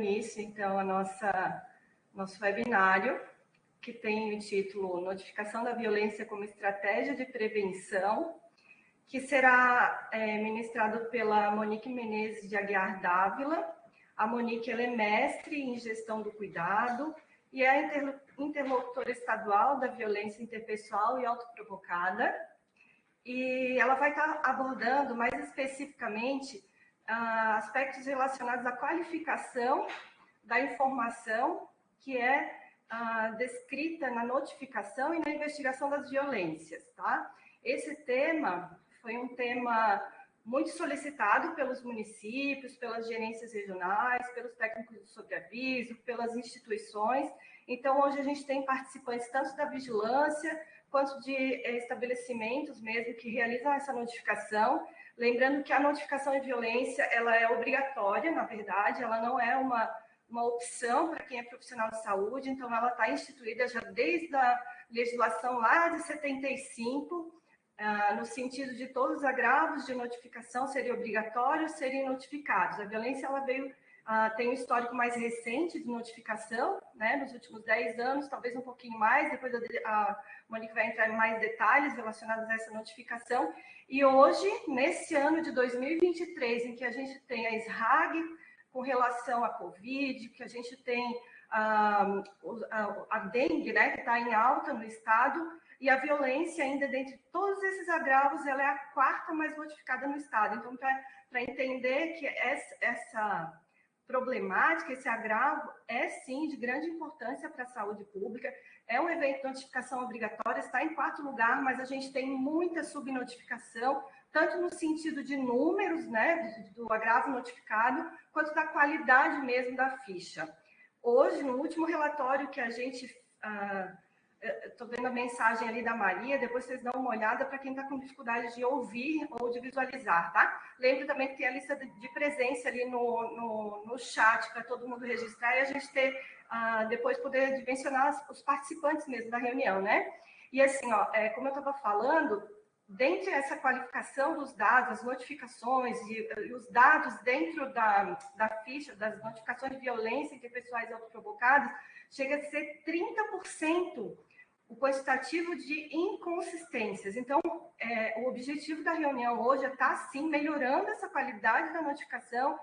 início, então, nosso webinário, que tem o título Notificação da Violência como Estratégia de Prevenção, que será ministrado pela Monique Menezes de Aguiar Dávila. A Monique ela é mestre em Gestão do Cuidado e é interlocutora estadual da violência interpessoal e autoprovocada. E ela vai estar abordando mais especificamente aspectos relacionados à qualificação da informação que é descrita na notificação e na investigação das violências, tá? Esse tema foi um tema muito solicitado pelos municípios, pelas gerências regionais, pelos técnicos de sobreaviso, pelas instituições. Então, hoje a gente tem participantes tanto da vigilância quanto de estabelecimentos mesmo que realizam essa notificação. Lembrando que a notificação de violência, ela é obrigatória, na verdade, ela não é uma opção para quem é profissional de saúde, então ela está instituída já desde a legislação lá de 75, no sentido de todos os agravos de notificação serem obrigatórios, serem notificados. A violência, ela veio, tem um histórico mais recente de notificação, né, nos últimos 10 anos, talvez um pouquinho mais, depois a Monique vai entrar em mais detalhes relacionados a essa notificação. E hoje, nesse ano de 2023, em que a gente tem a SRAG com relação à Covid, que a gente tem a dengue, né, que está em alta no estado, e a violência ainda, dentre todos esses agravos, ela é a quarta mais notificada no estado. Então, para entender que essa problemática, esse agravo, é sim de grande importância para a saúde pública, é um evento de notificação obrigatória, está em quarto lugar, mas a gente tem muita subnotificação, tanto no sentido de números, né, do agravo notificado, quanto da qualidade mesmo da ficha. Hoje, no último relatório que a gente... Estou vendo a mensagem ali da Maria, depois vocês dão uma olhada para quem está com dificuldade de ouvir ou de visualizar, tá? Lembro também que tem a lista de presença ali no chat para todo mundo registrar e a gente ter, depois poder dimensionar os participantes mesmo da reunião, né? E assim, ó, como eu estava falando, dentre essa qualificação dos dados, as notificações e os dados dentro da ficha das notificações de violência interpessoais autoprovocadas, chega a ser 30% o quantitativo de inconsistências. Então, o objetivo da reunião hoje é estar, sim, melhorando essa qualidade da notificação,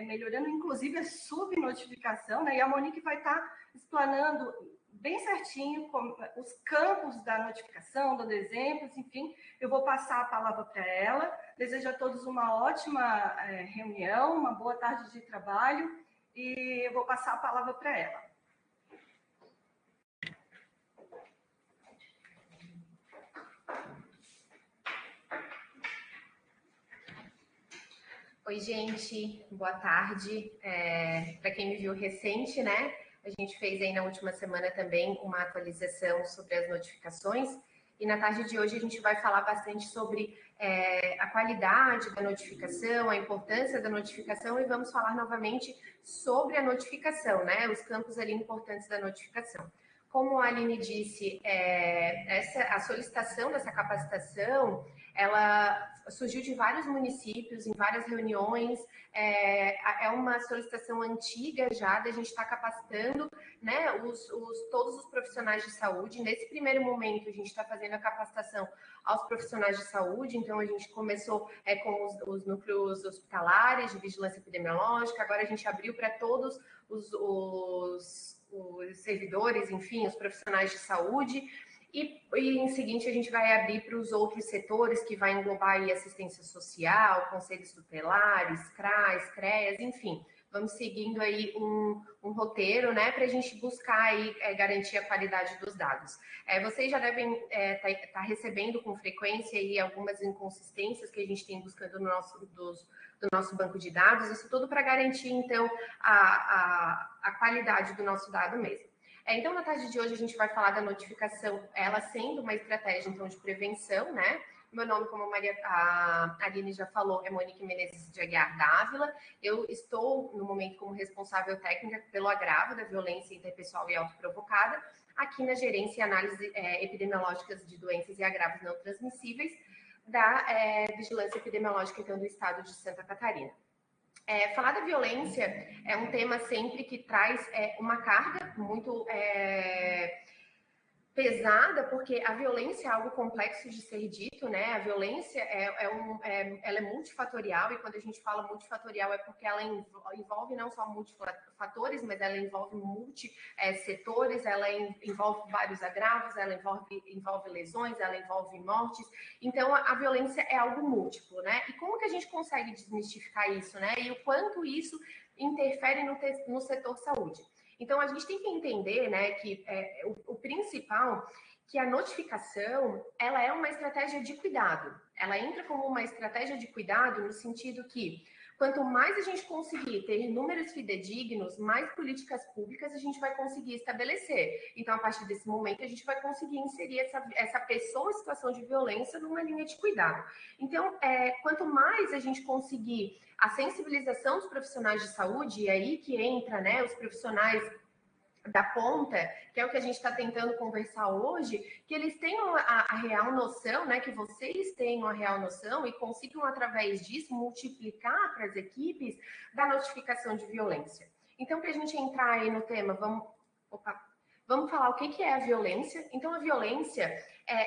melhorando, inclusive, a subnotificação, né? E a Monique vai estar explanando bem certinho os campos da notificação, dando exemplos, enfim. Eu vou passar a palavra para ela. Desejo a todos uma ótima reunião, uma boa tarde de trabalho, e eu vou passar a palavra para ela. Oi, gente, boa tarde. Para quem me viu recente, né? A gente fez aí na última semana também uma atualização sobre as notificações. E na tarde de hoje a gente vai falar bastante sobre a qualidade da notificação, a importância da notificação e vamos falar novamente sobre a notificação, né? Os campos ali importantes da notificação. Como a Aline disse, a solicitação dessa capacitação, ela surgiu de vários municípios, em várias reuniões, é uma solicitação antiga já, da gente estar capacitando, né, todos os profissionais de saúde. Nesse primeiro momento, a gente está fazendo a capacitação aos profissionais de saúde, então a gente começou com os núcleos hospitalares de vigilância epidemiológica, agora a gente abriu para todos os servidores, enfim, os profissionais de saúde, e em seguinte a gente vai abrir para os outros setores, que vai englobar aí assistência social, conselhos tutelares, CRAs, CREAs, enfim, vamos seguindo aí um roteiro, né, para a gente buscar aí garantir a qualidade dos dados. Vocês já devem tá recebendo com frequência aí algumas inconsistências que a gente tem buscando no do nosso banco de dados, isso tudo para garantir, então, a qualidade do nosso dado mesmo. Então, na tarde de hoje, a gente vai falar da notificação, ela sendo uma estratégia, então, de prevenção, né? Meu nome, como a Aline já falou, é Monique Menezes de Aguiar Dávila. Eu estou, no momento, como responsável técnica pelo agravo da violência interpessoal e autoprovocada, aqui na gerência e análise epidemiológicas de doenças e agravos não transmissíveis da Vigilância Epidemiológica, então, do estado de Santa Catarina. Falar da violência é um tema sempre que traz uma carga muito pesada, porque a violência é algo complexo de ser dito, né? A violência ela é multifatorial, e quando a gente fala multifatorial é porque ela envolve não só multifatores, mas ela envolve multi-setores, ela envolve vários agravos, ela envolve lesões, ela envolve mortes. Então, a violência é algo múltiplo, né? E como que a gente consegue desmistificar isso, né? E o quanto isso interfere no setor saúde? Então, a gente tem que entender, né, que o principal, que a notificação, ela é uma estratégia de cuidado. Ela entra como uma estratégia de cuidado no sentido que, quanto mais a gente conseguir ter números fidedignos, mais políticas públicas a gente vai conseguir estabelecer. Então, a partir desse momento, a gente vai conseguir inserir essa pessoa em situação de violência numa linha de cuidado. Então, quanto mais a gente conseguir a sensibilização dos profissionais de saúde, e aí que entra, né, os profissionais da ponta, que é o que a gente está tentando conversar hoje, que eles tenham a real noção, né, que vocês tenham a real noção e consigam, através disso, multiplicar para as equipes da notificação de violência. Então, para a gente entrar aí no tema, vamos falar o que é a violência. Então, a violência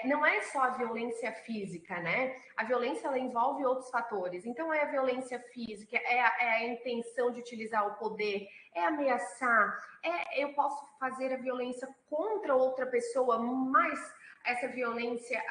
não é só a violência física, né? A violência, ela envolve outros fatores. Então, é a violência física, é a intenção de utilizar o poder, é ameaçar, eu posso fazer a violência contra outra pessoa, mas essa violência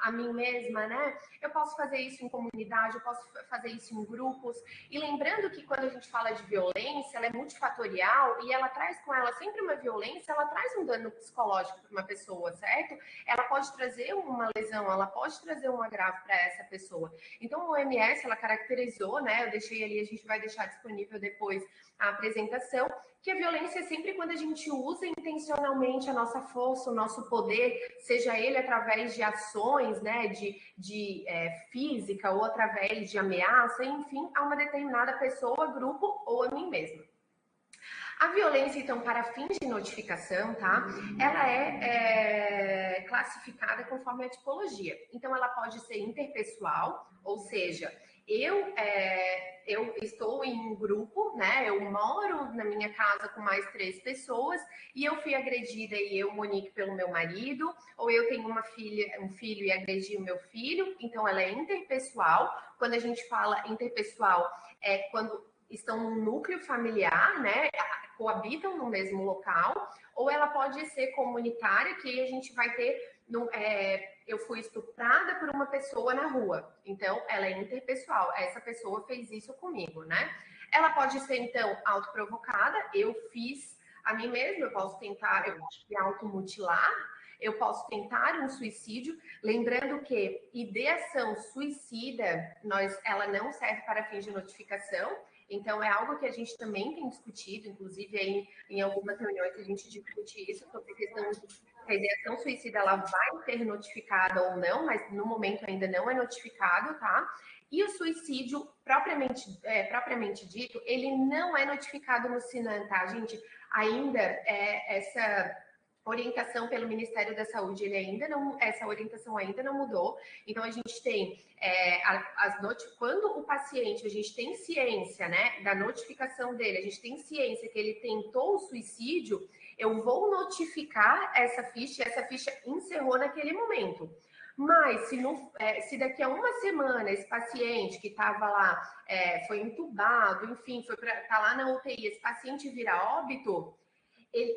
a mim mesma, né? Eu posso fazer isso em comunidade, eu posso fazer isso em grupos. E lembrando que quando a gente fala de violência, ela é multifatorial e ela traz com ela sempre uma violência, ela traz um dano psicológico para uma pessoa, certo? Ela pode trazer uma lesão, ela pode trazer um agravo para essa pessoa. Então, o OMS, ela caracterizou, né? Eu deixei ali, a gente vai deixar disponível depois a apresentação, que a violência é sempre quando a gente usa intencionalmente a nossa força, o nosso poder, seja ele através de ações, né, de física, ou através de ameaça, enfim, a uma determinada pessoa, grupo ou a mim mesma. A violência, então, para fins de notificação, tá? Ela é classificada conforme a tipologia. Então, ela pode ser interpessoal, ou seja, eu estou em um grupo, né? Eu moro na minha casa com mais 3 pessoas e eu fui agredida, e eu, Monique, pelo meu marido, ou eu tenho um filho e agredi o meu filho. Então, ela é interpessoal. Quando a gente fala interpessoal, é quando estão num núcleo familiar, né? Coabitam no mesmo local, ou ela pode ser comunitária, que a gente vai ter eu fui estuprada por uma pessoa na rua, então ela é interpessoal, essa pessoa fez isso comigo, né? Ela pode ser, então, autoprovocada, eu fiz a mim mesma, eu posso me automutilar, eu posso tentar um suicídio, lembrando que ideação suicida, ela não serve para fins de notificação. Então, é algo que a gente também tem discutido, inclusive aí, em algumas reuniões a gente discute isso, sobre a questão de a ideação suicida, ela vai ser notificada ou não, mas no momento ainda não é notificado, tá? E o suicídio, propriamente dito, ele não é notificado no SINAM, tá, gente? Ainda essa orientação pelo Ministério da Saúde, essa orientação ainda não mudou. Então, a gente tem quando o paciente, a gente tem ciência, né, da notificação dele, a gente tem ciência que ele tentou o suicídio, eu vou notificar essa ficha, e essa ficha encerrou naquele momento. Mas se daqui a uma semana esse paciente que estava lá, foi entubado, enfim, tá lá na UTI, esse paciente vira óbito,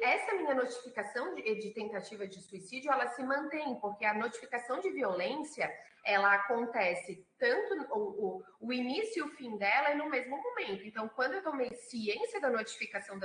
essa minha notificação de tentativa de suicídio, ela se mantém, porque a notificação de violência, ela acontece tanto, o início e o fim dela é no mesmo momento. Então, quando eu tomei ciência da notificação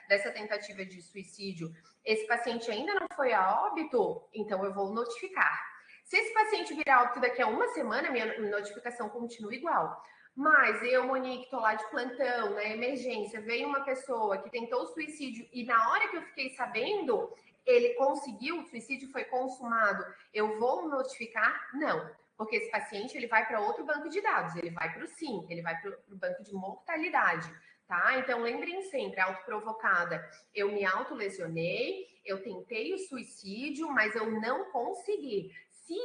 dessa tentativa de suicídio, esse paciente ainda não foi a óbito, então eu vou notificar. Se esse paciente virar óbito daqui a uma semana, minha notificação continua igual. Mas eu, Monique, tô lá de plantão, na emergência, veio uma pessoa que tentou suicídio e na hora que eu fiquei sabendo, ele conseguiu, o suicídio foi consumado, eu vou notificar? Não, porque esse paciente ele vai para outro banco de dados, ele vai para o SIM, ele vai para o banco de mortalidade, tá? Então lembrem sempre, autoprovocada, eu me autolesionei, eu tentei o suicídio, mas eu não consegui. Se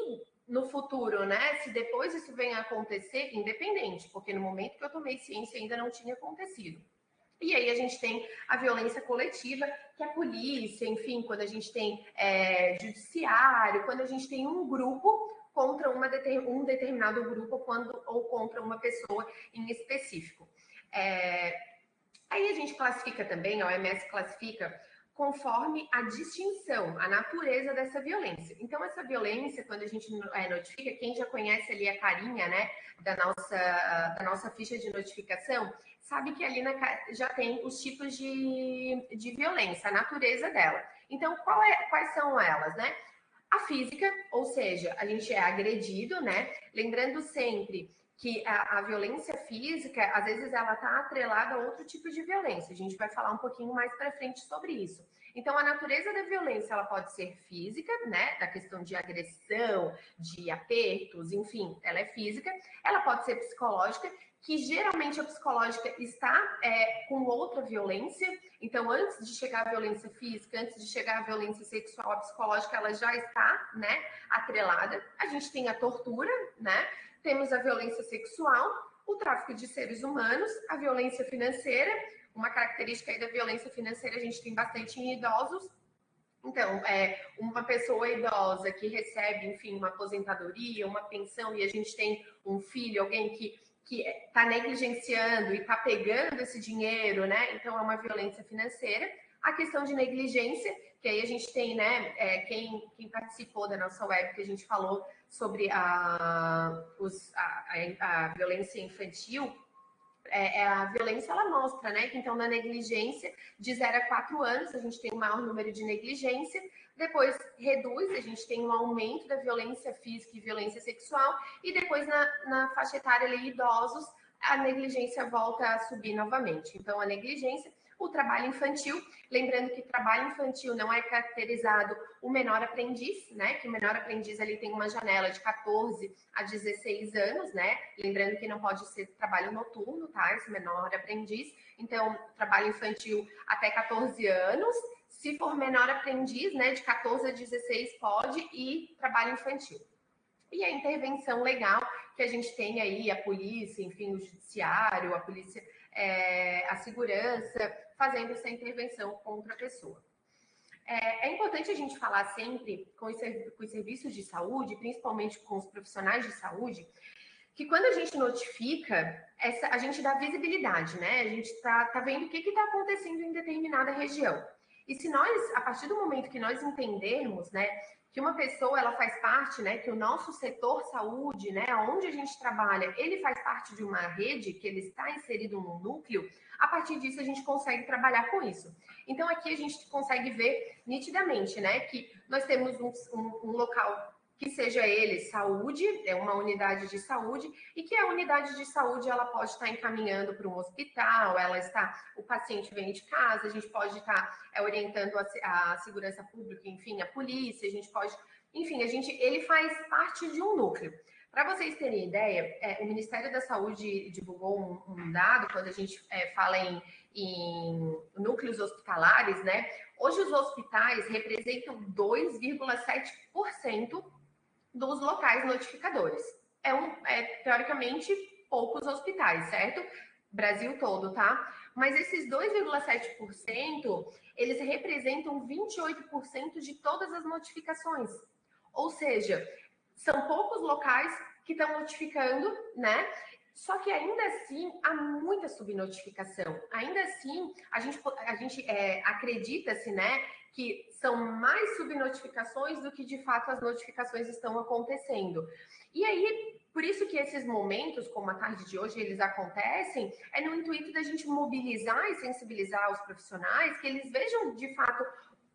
no futuro, né? Se depois isso vem a acontecer, independente, porque no momento que eu tomei ciência ainda não tinha acontecido. E aí a gente tem a violência coletiva, que é a polícia, enfim, quando a gente tem judiciário, quando a gente tem um grupo contra um determinado grupo ou contra uma pessoa em específico. Aí a gente classifica também, a OMS classifica conforme a distinção, a natureza dessa violência. Então, essa violência, quando a gente notifica, quem já conhece ali a carinha, né, da nossa ficha de notificação, sabe que ali já tem os tipos de violência, a natureza dela. Então, quais são elas, né? A física, ou seja, a gente é agredido, né? Lembrando sempre que a violência física, às vezes, ela está atrelada a outro tipo de violência. A gente vai falar um pouquinho mais para frente sobre isso. Então, a natureza da violência, ela pode ser física, né? Da questão de agressão, de apertos, enfim, ela é física. Ela pode ser psicológica, que geralmente a psicológica está com outra violência. Então, antes de chegar à violência física, antes de chegar à violência sexual, a psicológica, ela já está, né, atrelada. A gente tem a tortura, né? Temos a violência sexual, o tráfico de seres humanos, a violência financeira. Uma característica aí da violência financeira a gente tem bastante em idosos. Então, uma pessoa idosa que recebe, enfim, uma aposentadoria, uma pensão, e a gente tem um filho, alguém que está negligenciando e está pegando esse dinheiro, né? Então, é uma violência financeira. A questão de negligência, que aí a gente tem, né, quem participou da nossa web, que a gente falou sobre a violência infantil, a violência, ela mostra, né, que então na negligência, de 0 a 4 anos, a gente tem um maior número de negligência, depois reduz, a gente tem um aumento da violência física e violência sexual, e depois na faixa etária ali, idosos, a negligência volta a subir novamente. Então, a negligência, o trabalho infantil, lembrando que trabalho infantil não é caracterizado o menor aprendiz, né? Que o menor aprendiz ali tem uma janela de 14 a 16 anos, né? Lembrando que não pode ser trabalho noturno, tá? Esse menor aprendiz. Então, trabalho infantil até 14 anos. Se for menor aprendiz, né? De 14 a 16 pode, e trabalho infantil. E a intervenção legal, que a gente tem aí, a polícia, enfim, o judiciário, a polícia, a segurança, fazendo essa intervenção contra a pessoa. É importante a gente falar sempre com os serviços de saúde, principalmente com os profissionais de saúde, que quando a gente notifica, a gente dá visibilidade, né? A gente está vendo o que está acontecendo em determinada região. E se nós, a partir do momento que nós entendermos, né, que uma pessoa, ela faz parte, né, que o nosso setor saúde, né, onde a gente trabalha, ele faz parte de uma rede, que ele está inserido num núcleo, a partir disso a gente consegue trabalhar com isso. Então aqui a gente consegue ver nitidamente, né, que nós temos um local que seja ele saúde, é uma unidade de saúde, e que a unidade de saúde, ela pode estar encaminhando para um hospital, o paciente vem de casa, a gente pode estar orientando a segurança pública, enfim, a polícia, a gente pode, enfim, ele faz parte de um núcleo. Para vocês terem ideia, o Ministério da Saúde divulgou um dado, quando a gente fala em núcleos hospitalares, né? Hoje os hospitais representam 2,7% dos locais notificadores. Teoricamente, poucos hospitais, certo? Brasil todo, tá? Mas esses 2,7%, eles representam 28% de todas as notificações. Ou seja, são poucos locais que estão notificando, né? Só que ainda assim há muita subnotificação. Ainda assim, a gente acredita-se, né, que são mais subnotificações do que de fato as notificações estão acontecendo. E aí, por isso que esses momentos, como a tarde de hoje, eles acontecem, no intuito da gente mobilizar e sensibilizar os profissionais, que eles vejam de fato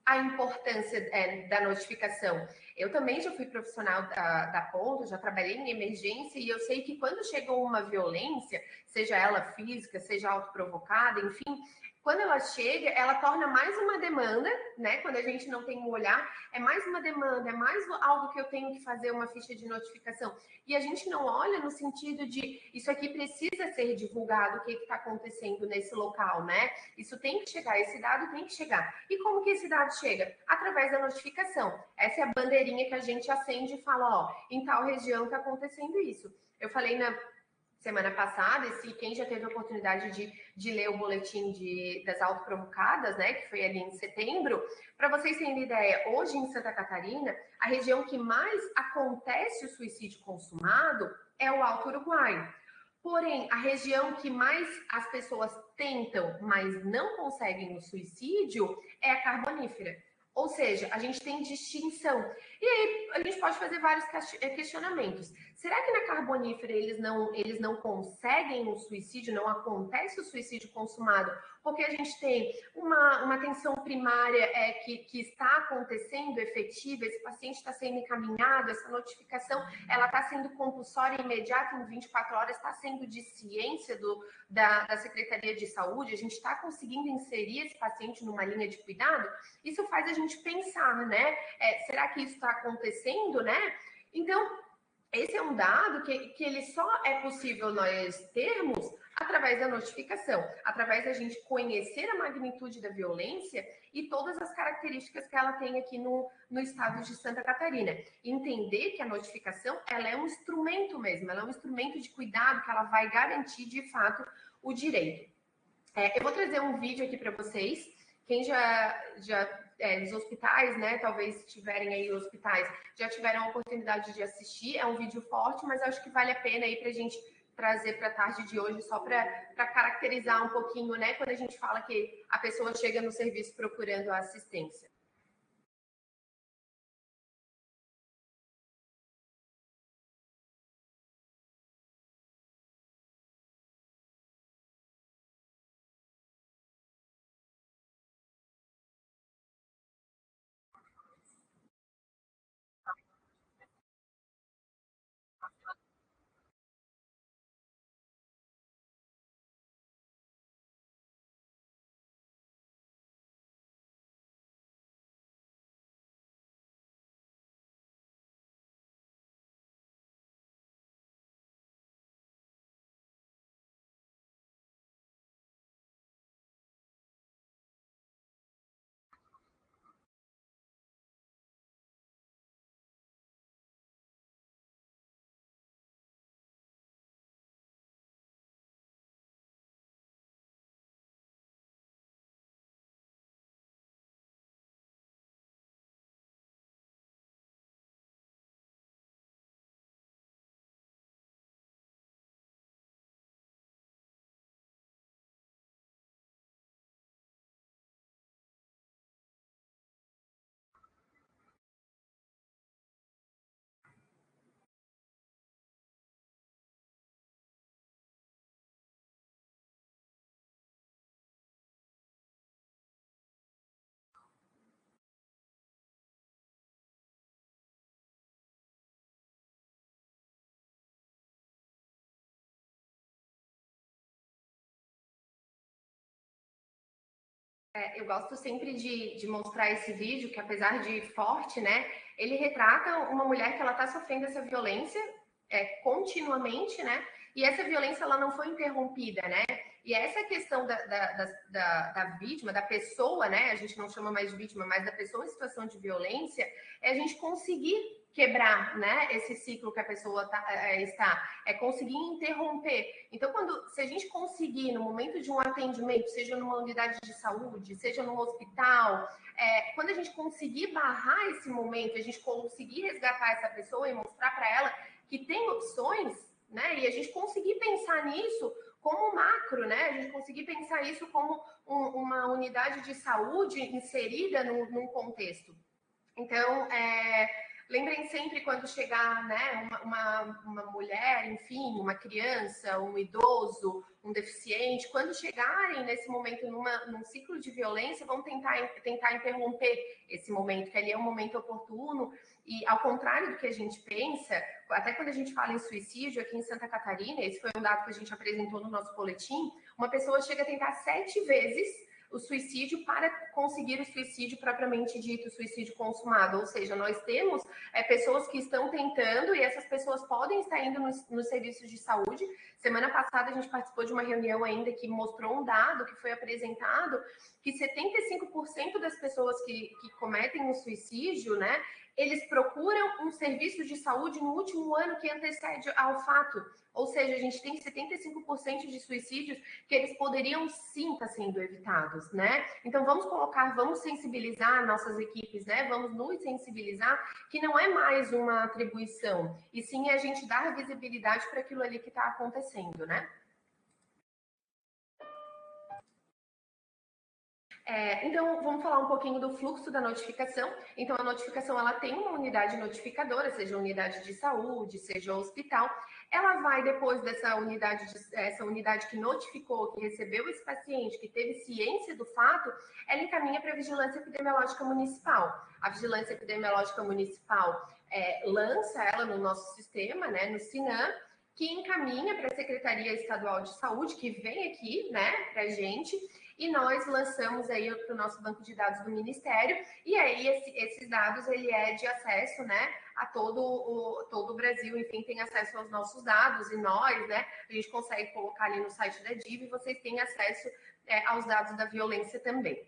a importância da notificação. Eu também já fui profissional da ponta, já trabalhei em emergência, e eu sei que quando chega uma violência, seja ela física, seja autoprovocada, enfim, Quando ela chega, ela torna mais uma demanda, né? Quando a gente não tem um olhar, é mais uma demanda, é mais algo que eu tenho que fazer, uma ficha de notificação. E a gente não olha no sentido de isso aqui precisa ser divulgado, o que está acontecendo nesse local, né? Isso tem que chegar, esse dado tem que chegar. E como que esse dado chega? Através da notificação. Essa é a bandeirinha que a gente acende e fala, ó, em tal região está acontecendo isso. Eu falei na semana passada, e se quem já teve a oportunidade de ler o boletim das autoprovocadas, né, que foi ali em setembro, para vocês terem ideia, hoje em Santa Catarina, a região que mais acontece o suicídio consumado é o Alto Uruguai. Porém, a região que mais as pessoas tentam, mas não conseguem o suicídio, é a Carbonífera. Ou seja, a gente tem distinção. E aí a gente pode fazer vários questionamentos. Será que na Carbonífera eles não conseguem o suicídio, não acontece o suicídio consumado? Porque a gente tem uma atenção primária que está acontecendo efetiva, esse paciente está sendo encaminhado, essa notificação ela está sendo compulsória e imediata em 24 horas, está sendo de ciência da Secretaria de Saúde, a gente está conseguindo inserir esse paciente numa linha de cuidado? Isso faz a gente pensar, né? Será que isso está acontecendo, né? Então, esse é um dado que ele só é possível nós termos através da notificação, através da gente conhecer a magnitude da violência e todas as características que ela tem aqui no estado de Santa Catarina. Entender que a notificação, ela é um instrumento mesmo, ela é um instrumento de cuidado que ela vai garantir, de fato, o direito. Eu vou trazer um vídeo aqui para vocês. Quem já dos hospitais, né? Talvez tiverem aí hospitais, já tiveram a oportunidade de assistir. É um vídeo forte, mas acho que vale a pena aí para a gente trazer para a tarde de hoje, só para caracterizar um pouquinho, né? Quando a gente fala que a pessoa chega no serviço procurando a assistência. Eu gosto sempre de mostrar esse vídeo, que apesar de forte, né, ele retrata uma mulher que ela está sofrendo essa violência continuamente, né, e essa violência ela não foi interrompida, né, e essa questão da vítima, da pessoa, né, a gente não chama mais de vítima, mas da pessoa em situação de violência, é a gente conseguir quebrar, né, esse ciclo que a pessoa está, conseguir interromper. Então, se a gente conseguir, no momento de um atendimento, seja numa unidade de saúde, seja num hospital, quando a gente conseguir barrar esse momento, a gente conseguir resgatar essa pessoa e mostrar para ela que tem opções, né, e a gente conseguir pensar nisso como macro, né, a gente conseguir pensar isso como uma unidade de saúde inserida num contexto. Então, lembrem sempre quando chegar, né, uma mulher, enfim, uma criança, um idoso, um deficiente, quando chegarem nesse momento num ciclo de violência, vão tentar interromper esse momento, que ali é um momento oportuno. E ao contrário do que a gente pensa, até quando a gente fala em suicídio aqui em Santa Catarina, esse foi um dado que a gente apresentou no nosso boletim, uma pessoa chega a tentar 7 vezes o suicídio para conseguir o suicídio propriamente dito, o suicídio consumado. Ou seja, nós temos pessoas que estão tentando e essas pessoas podem estar indo nos serviços de saúde. Semana passada a gente participou de uma reunião ainda que mostrou um dado que foi apresentado que 75% das pessoas que cometem o suicídio, né, eles procuram um serviço de saúde no último ano que antecede ao fato. Ou seja, a gente tem 75% de suicídios que eles poderiam sim estar sendo evitados, né? Então vamos sensibilizar nossas equipes, né? Vamos nos sensibilizar que não é mais uma atribuição, e sim a gente dar visibilidade para aquilo ali que está acontecendo, né? Então, vamos falar um pouquinho do fluxo da notificação. Então, a notificação, ela tem uma unidade notificadora, seja unidade de saúde, seja hospital. Ela vai, depois dessa unidade, essa unidade que notificou, que recebeu esse paciente, que teve ciência do fato, ela encaminha para a Vigilância Epidemiológica Municipal. A Vigilância Epidemiológica Municipal lança ela no nosso sistema, né, no SINAM, que encaminha para a Secretaria Estadual de Saúde, que vem aqui, né, para a gente, e nós lançamos aí para o nosso banco de dados do Ministério, e aí esses dados, ele é de acesso, né, a todo o Brasil, enfim, tem acesso aos nossos dados, e nós, né, a gente consegue colocar ali no site da DIV, e vocês têm acesso aos dados da violência também.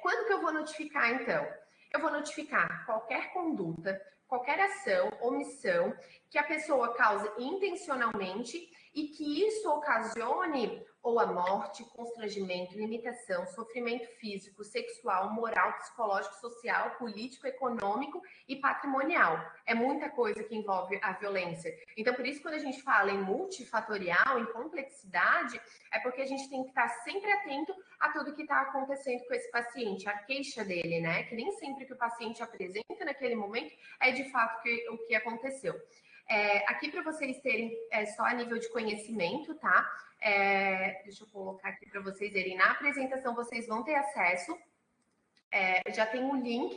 Quando que eu vou notificar, então? Eu vou notificar qualquer conduta, qualquer ação, omissão, que a pessoa cause intencionalmente e que isso ocasione ou a morte, constrangimento, limitação, sofrimento físico, sexual, moral, psicológico, social, político, econômico e patrimonial. É muita coisa que envolve a violência. Então, por isso, quando a gente fala em multifatorial, em complexidade, é porque a gente tem que estar sempre atento a tudo que está acontecendo com esse paciente, a queixa dele, né? Que nem sempre que o paciente apresenta naquele momento é de fato o que aconteceu. Aqui para vocês terem só a nível de conhecimento, tá? Deixa eu colocar aqui para vocês verem. Na apresentação vocês vão ter acesso. Já tem um link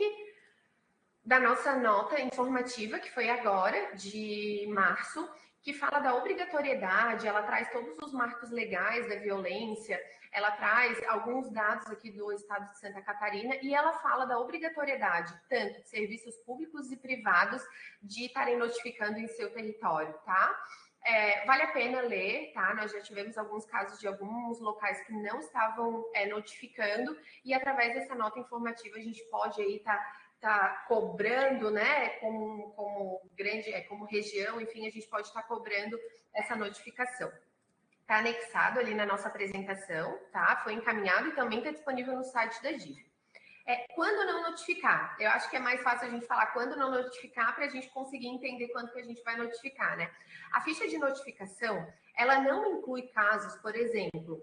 da nossa nota informativa, que foi agora, de março, que fala da obrigatoriedade, ela traz todos os marcos legais da violência, ela traz alguns dados aqui do estado de Santa Catarina e ela fala da obrigatoriedade, tanto de serviços públicos e privados, de estarem notificando em seu território, tá? Vale a pena ler, tá? Nós já tivemos alguns casos de alguns locais que não estavam notificando e através dessa nota informativa a gente pode aí tá cobrando, né, como região, enfim, a gente pode estar cobrando essa notificação. Está anexado ali na nossa apresentação, tá? Foi encaminhado e também está disponível no site da DIV. Quando não notificar? Eu acho que é mais fácil a gente falar quando não notificar para a gente conseguir entender quando que a gente vai notificar, né? A ficha de notificação, ela não inclui casos, por exemplo,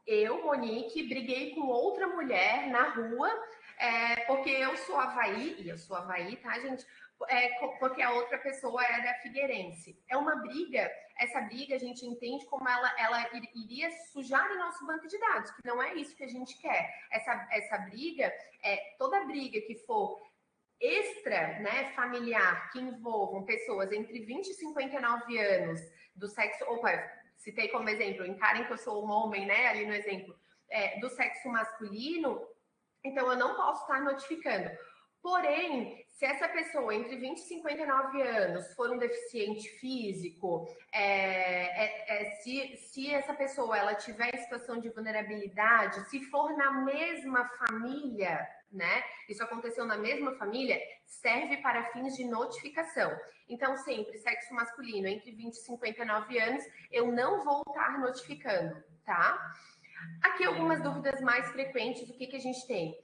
eu, Monique, briguei com outra mulher na rua porque eu sou Avaí, tá, gente? Porque a outra pessoa era figueirense. É uma briga, essa briga a gente entende como ela iria sujar o nosso banco de dados, que não é isso que a gente quer. Essa briga, toda briga que for extra, né, familiar, que envolvam pessoas entre 20 e 59 anos do sexo... Opa, citei como exemplo, encarem que eu sou um homem, né, ali no exemplo, do sexo masculino, então eu não posso estar notificando. Porém, se essa pessoa entre 20 e 59 anos for um deficiente físico, se essa pessoa ela tiver em situação de vulnerabilidade, se for na mesma família, né? Isso aconteceu na mesma família, serve para fins de notificação. Então, sempre, sexo masculino entre 20 e 59 anos, eu não vou estar notificando, tá? Aqui algumas dúvidas mais frequentes, o que a gente tem?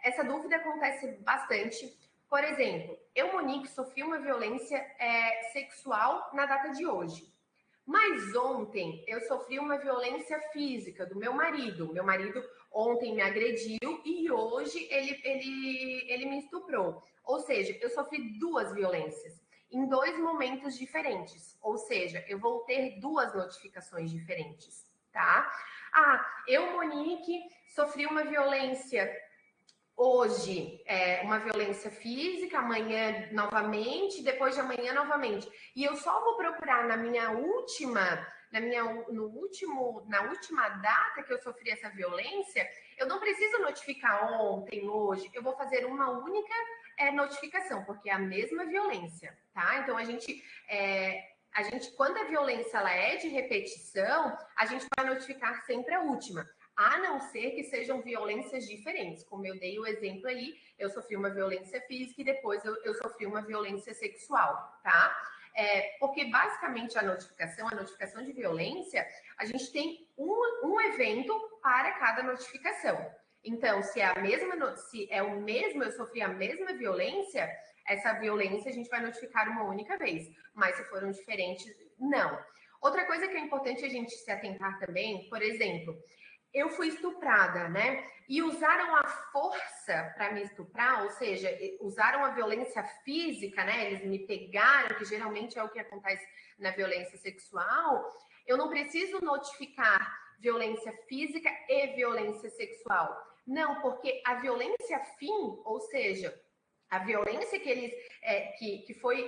Essa dúvida acontece bastante. Por exemplo, eu, Monique, sofri uma violência sexual na data de hoje. Mas ontem eu sofri uma violência física do meu marido. Meu marido ontem me agrediu e hoje ele me estuprou. Ou seja, eu sofri duas violências em dois momentos diferentes. Ou seja, eu vou ter duas notificações diferentes, tá? Eu, Monique, sofri uma violência hoje uma violência física, amanhã novamente, depois de amanhã novamente. E eu só vou procurar na última data que eu sofri essa violência, eu não preciso notificar ontem, hoje, eu vou fazer uma única notificação, porque é a mesma violência, tá? Então a gente, quando a violência ela é de repetição, a gente vai notificar sempre a última. A não ser que sejam violências diferentes. Como eu dei o exemplo ali, eu sofri uma violência física e depois eu sofri uma violência sexual, tá? Porque basicamente a notificação de violência, a gente tem um evento para cada notificação. Então, se é o mesmo, eu sofri a mesma violência, essa violência a gente vai notificar uma única vez. Mas se foram diferentes, não. Outra coisa que é importante a gente se atentar também, por exemplo, eu fui estuprada, né? E usaram a força para me estuprar, ou seja, usaram a violência física, né? Eles me pegaram, que geralmente é o que acontece na violência sexual. Eu não preciso notificar violência física e violência sexual. Não, porque a violência fim, ou seja, a violência que eles que foi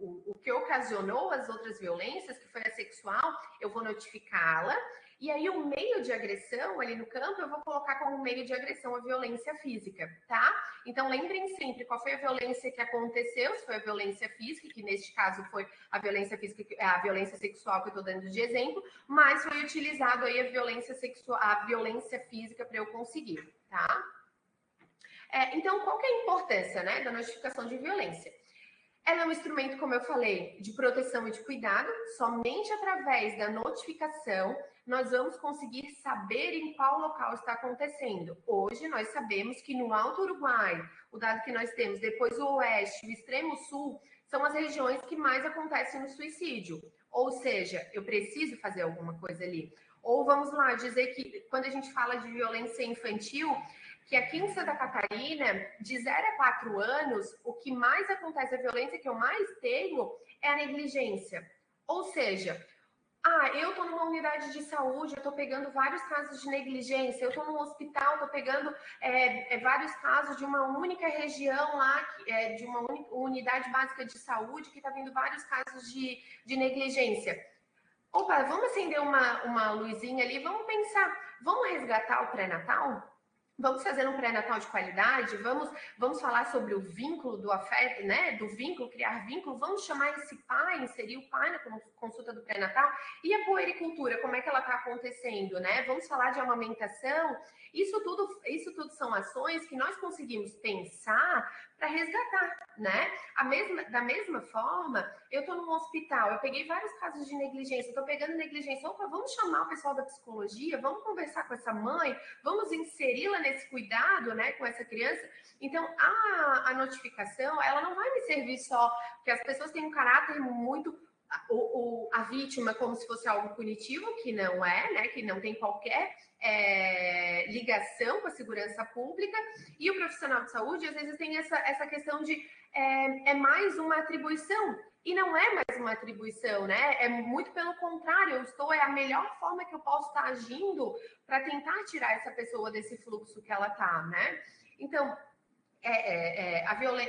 o que ocasionou as outras violências, que foi a sexual, eu vou notificá-la. E aí o meio de agressão ali no campo, eu vou colocar como meio de agressão a violência física, tá? Então lembrem sempre qual foi a violência que aconteceu, se foi a violência física, que neste caso foi a violência física, a violência sexual que eu tô dando de exemplo, mas foi utilizado aí a violência sexual, a violência física para eu conseguir, tá? Então, qual que é a importância, né, da notificação de violência? Ela é um instrumento, como eu falei, de proteção e de cuidado. Somente através da notificação nós vamos conseguir saber em qual local está acontecendo. Hoje nós sabemos que no Alto Uruguai, o dado que nós temos, depois o Oeste, o Extremo Sul, são as regiões que mais acontecem no suicídio. Ou seja, eu preciso fazer alguma coisa ali. Ou vamos lá, dizer que quando a gente fala de violência infantil, que aqui em Santa Catarina, de 0 a 4 anos, o que mais acontece, a violência que eu mais tenho é a negligência. Ou seja, eu estou numa unidade de saúde, eu estou pegando vários casos de negligência, eu estou num hospital, estou pegando vários casos de uma única região lá, de uma unidade básica de saúde, que está vindo vários casos de negligência. Opa, vamos acender uma luzinha ali, vamos pensar, vamos resgatar o pré-natal? Vamos fazer um pré-natal de qualidade, vamos falar sobre o vínculo do afeto, né? Do vínculo, criar vínculo, vamos chamar esse pai, inserir o pai na consulta do pré-natal. E a puericultura, como é que ela está acontecendo, né? Vamos falar de amamentação. Isso tudo são ações que nós conseguimos pensar para resgatar, né? Da mesma forma, eu estou num hospital, eu peguei vários casos de negligência, estou pegando negligência, opa, vamos chamar o pessoal da psicologia, vamos conversar com essa mãe, vamos inseri-la nesse cuidado, né, com essa criança. Então, a notificação, ela não vai me servir só, porque as pessoas têm um caráter muito... a vítima como se fosse algo punitivo, que não é, né, que não tem qualquer ligação com a segurança pública, e o profissional de saúde, às vezes, tem essa questão de mais uma atribuição, e não é mais uma atribuição, né? É muito pelo contrário, é a melhor forma que eu posso estar agindo para tentar tirar essa pessoa desse fluxo que ela tá, né? Então,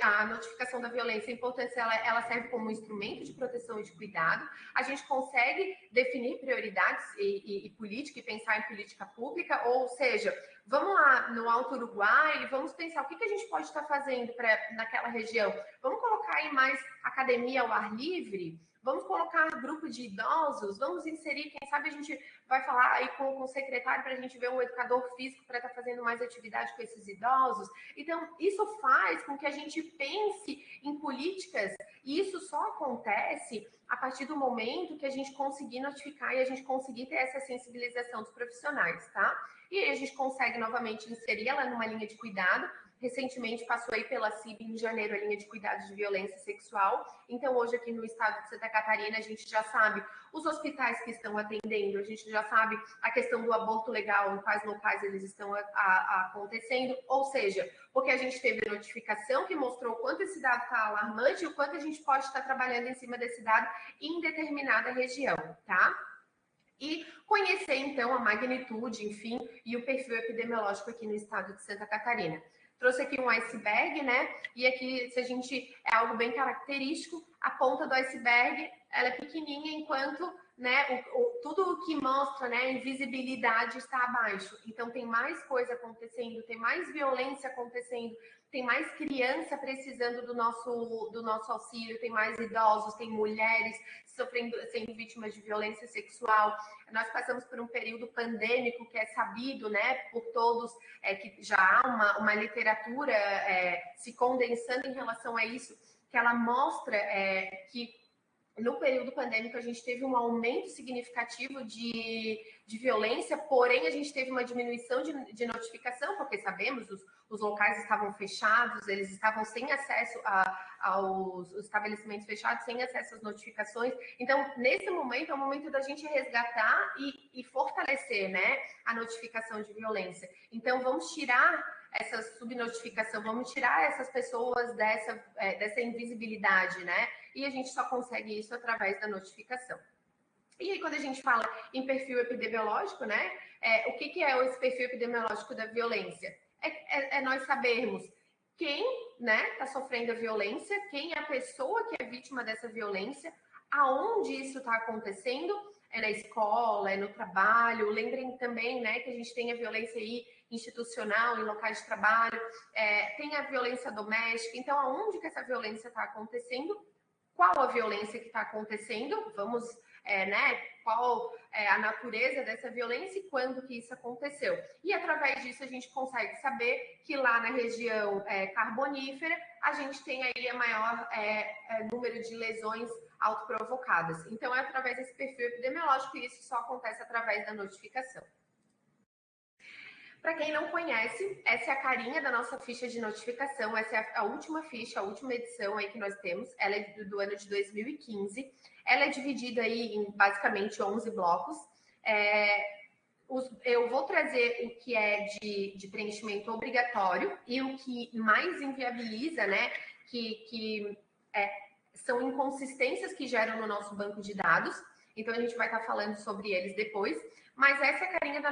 a notificação da violência, a importância, ela serve como um instrumento de proteção e de cuidado. A gente consegue definir prioridades e política e pensar em política pública, ou seja, vamos lá no Alto Uruguai e vamos pensar o que a gente pode estar fazendo naquela região. Vamos colocar aí mais academia ao ar livre? Vamos colocar grupo de idosos? Vamos inserir, quem sabe a gente vai falar aí com o secretário para a gente ver um educador físico para estar fazendo mais atividade com esses idosos. Então, isso faz com que a gente pense em políticas, e isso só acontece a partir do momento que a gente conseguir notificar e a gente conseguir ter essa sensibilização dos profissionais, tá? E aí a gente consegue novamente inserir ela numa linha de cuidado. Recentemente passou aí pela CIB em janeiro a linha de cuidados de violência sexual. Então, hoje aqui no estado de Santa Catarina, a gente já sabe os hospitais que estão atendendo, a gente já sabe a questão do aborto legal, em quais locais eles estão acontecendo. Ou seja, porque a gente teve a notificação que mostrou o quanto esse dado está alarmante e o quanto a gente pode estar trabalhando em cima desse dado em determinada região, tá? E conhecer, então, a magnitude, enfim, e o perfil epidemiológico aqui no estado de Santa Catarina. Trouxe aqui um iceberg, né? E aqui, se a gente é algo bem característico, a ponta do iceberg ela é pequenininha, enquanto né, tudo o que mostra, né, a invisibilidade está abaixo. Então tem mais coisa acontecendo, tem mais violência acontecendo, tem mais criança precisando do nosso auxílio, tem mais idosos, tem mulheres sendo vítimas de violência sexual. Nós passamos por um período pandêmico que é sabido, né, por todos, que já há uma literatura se condensando em relação a isso, que ela mostra que no período pandêmico a gente teve um aumento significativo de violência, porém a gente teve uma diminuição de notificação, porque sabemos os locais estavam fechados, eles estavam sem acesso aos estabelecimentos fechados, sem acesso às notificações. Então, nesse momento, é o momento da gente resgatar e fortalecer, né, a notificação de violência. Então, vamos tirar essa subnotificação, vamos tirar essas pessoas dessa invisibilidade, né? E a gente só consegue isso através da notificação. E aí, quando a gente fala em perfil epidemiológico, né? O que é esse perfil epidemiológico da violência? É nós sabermos quem, né, está sofrendo a violência, quem é a pessoa que é vítima dessa violência, aonde isso está acontecendo, é na escola, é no trabalho. Lembrem também, né, que a gente tem a violência aí institucional, em locais de trabalho, tem a violência doméstica. Então, aonde que essa violência está acontecendo? Qual a violência que está acontecendo? Vamos, né? Qual é a natureza dessa violência e quando que isso aconteceu? E através disso a gente consegue saber que lá na região carbonífera a gente tem aí a maior número de lesões autoprovocadas. Então é através desse perfil epidemiológico e isso só acontece através da notificação. Para quem não conhece, essa é a carinha da nossa ficha de notificação, essa é a última ficha, a última edição aí que nós temos, ela é do ano de 2015, ela é dividida aí em basicamente 11 blocos. Eu vou trazer o que é de preenchimento obrigatório e o que mais inviabiliza, né, que são inconsistências que geram no nosso banco de dados. Então, a gente vai estar falando sobre eles depois. Mas essa é a carinha da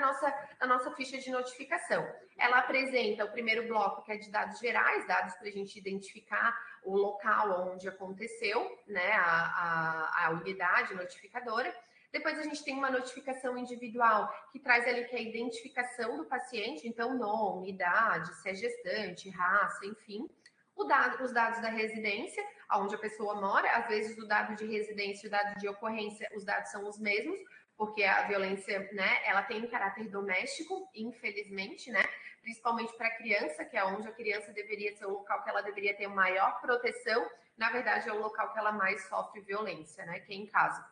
nossa ficha de notificação. Ela apresenta o primeiro bloco, que é de dados gerais, dados para a gente identificar o local onde aconteceu, né, a unidade notificadora. Depois a gente tem uma notificação individual, que traz ali que é a identificação do paciente, então nome, idade, se é gestante, raça, enfim. Os dados da residência, onde a pessoa mora, às vezes o dado de residência e o dado de ocorrência, os dados são os mesmos, porque a violência, né, ela tem um caráter doméstico, infelizmente, né, principalmente para a criança, que é onde a criança deveria ser o local que ela deveria ter maior proteção, na verdade é o local que ela mais sofre violência, né, que é em casa.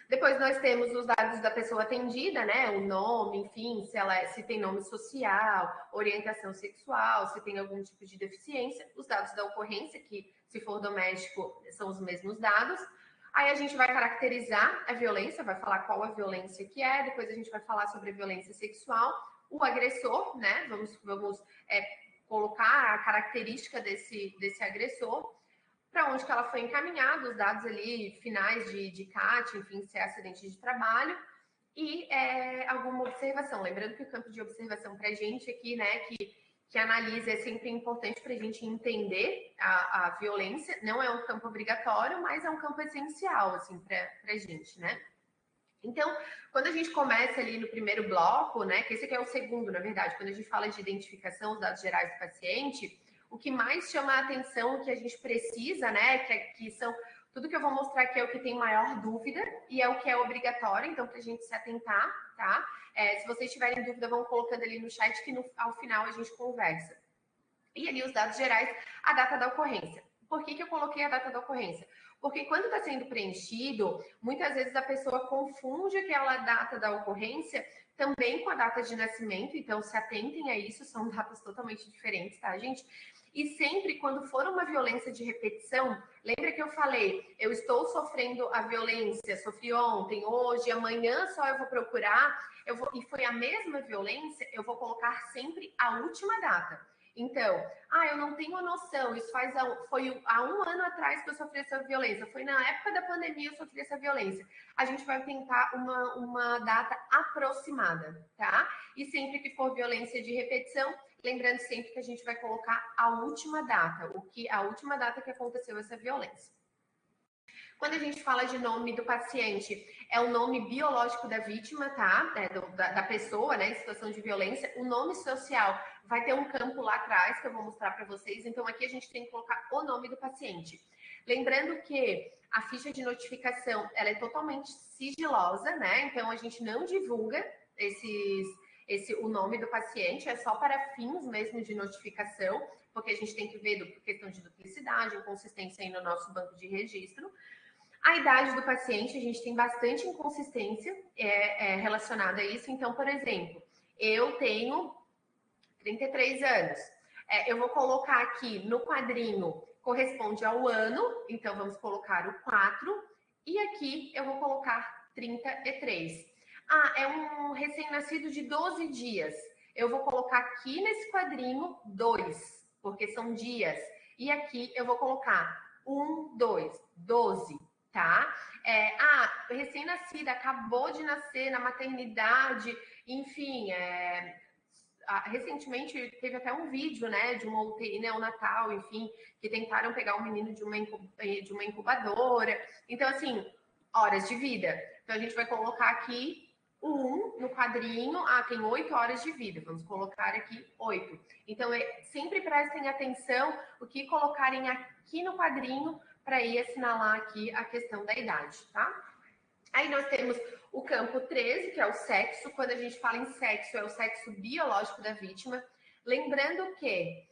Depois nós temos os dados da pessoa atendida, né, o nome, enfim, se tem nome social, orientação sexual, se tem algum tipo de deficiência, os dados da ocorrência, que se for doméstico são os mesmos dados. Aí a gente vai caracterizar a violência, vai falar qual a violência que é, depois a gente vai falar sobre a violência sexual, o agressor, né? Vamos colocar a característica desse agressor, para onde que ela foi encaminhada, os dados ali finais de CAT, enfim, se é acidente de trabalho, e alguma observação. Lembrando que o campo de observação para a gente aqui, né, que analisa, é sempre importante para a gente entender a violência. Não é um campo obrigatório, mas é um campo essencial, assim, para a gente, né? Então, quando a gente começa ali no primeiro bloco, né, que esse aqui é o segundo, na verdade, quando a gente fala de identificação dos dados gerais do paciente, o que mais chama a atenção, o que a gente precisa, né, que são tudo que eu vou mostrar aqui é o que tem maior dúvida e é o que é obrigatório, então, para a gente se atentar, tá? Se vocês tiverem dúvida, vão colocando ali no chat que ao final a gente conversa. E ali os dados gerais, a data da ocorrência. Por que eu coloquei a data da ocorrência? Porque quando está sendo preenchido, muitas vezes a pessoa confunde aquela data da ocorrência também com a data de nascimento, então se atentem a isso, são datas totalmente diferentes, tá, gente? E sempre quando for uma violência de repetição, lembra que eu falei, eu estou sofrendo a violência, sofri ontem, hoje, amanhã só eu vou procurar, e foi a mesma violência, eu vou colocar sempre a última data. Então, eu não tenho noção, isso foi há um ano atrás que eu sofri essa violência, foi na época da pandemia eu sofri essa violência. A gente vai tentar uma data aproximada, tá? E sempre que for violência de repetição, lembrando sempre que a gente vai colocar a última data, a última data que aconteceu essa violência. Quando a gente fala de nome do paciente, é o nome biológico da vítima, tá? Da pessoa, né, em situação de violência. O nome social vai ter um campo lá atrás que eu vou mostrar para vocês. Então, aqui a gente tem que colocar o nome do paciente. Lembrando que a ficha de notificação, ela é totalmente sigilosa, né? Então, a gente não divulga o nome do paciente, é só para fins mesmo de notificação, porque a gente tem que ver por questão de duplicidade, inconsistência aí no nosso banco de registro. A idade do paciente, a gente tem bastante inconsistência relacionada a isso. Então, por exemplo, eu tenho 33 anos. Eu vou colocar aqui no quadrinho, corresponde ao ano, então vamos colocar o 4. E aqui eu vou colocar 33. É um recém-nascido de 12 dias. Eu vou colocar aqui nesse quadrinho 2, porque são dias. E aqui eu vou colocar 1, 2, 12. Tá? Recém-nascida, acabou de nascer na maternidade, enfim, recentemente teve até um vídeo, né, de uma UTI neonatal, enfim, que tentaram pegar um menino de uma incubadora. Então, assim, horas de vida. Então, a gente vai colocar aqui 1 no quadrinho. Tem 8 horas de vida. Vamos colocar aqui 8. Então, sempre prestem atenção o que colocarem aqui no quadrinho para ir assinalar aqui a questão da idade, tá? Aí nós temos o campo 13, que é o sexo. Quando a gente fala em sexo, é o sexo biológico da vítima. Lembrando que,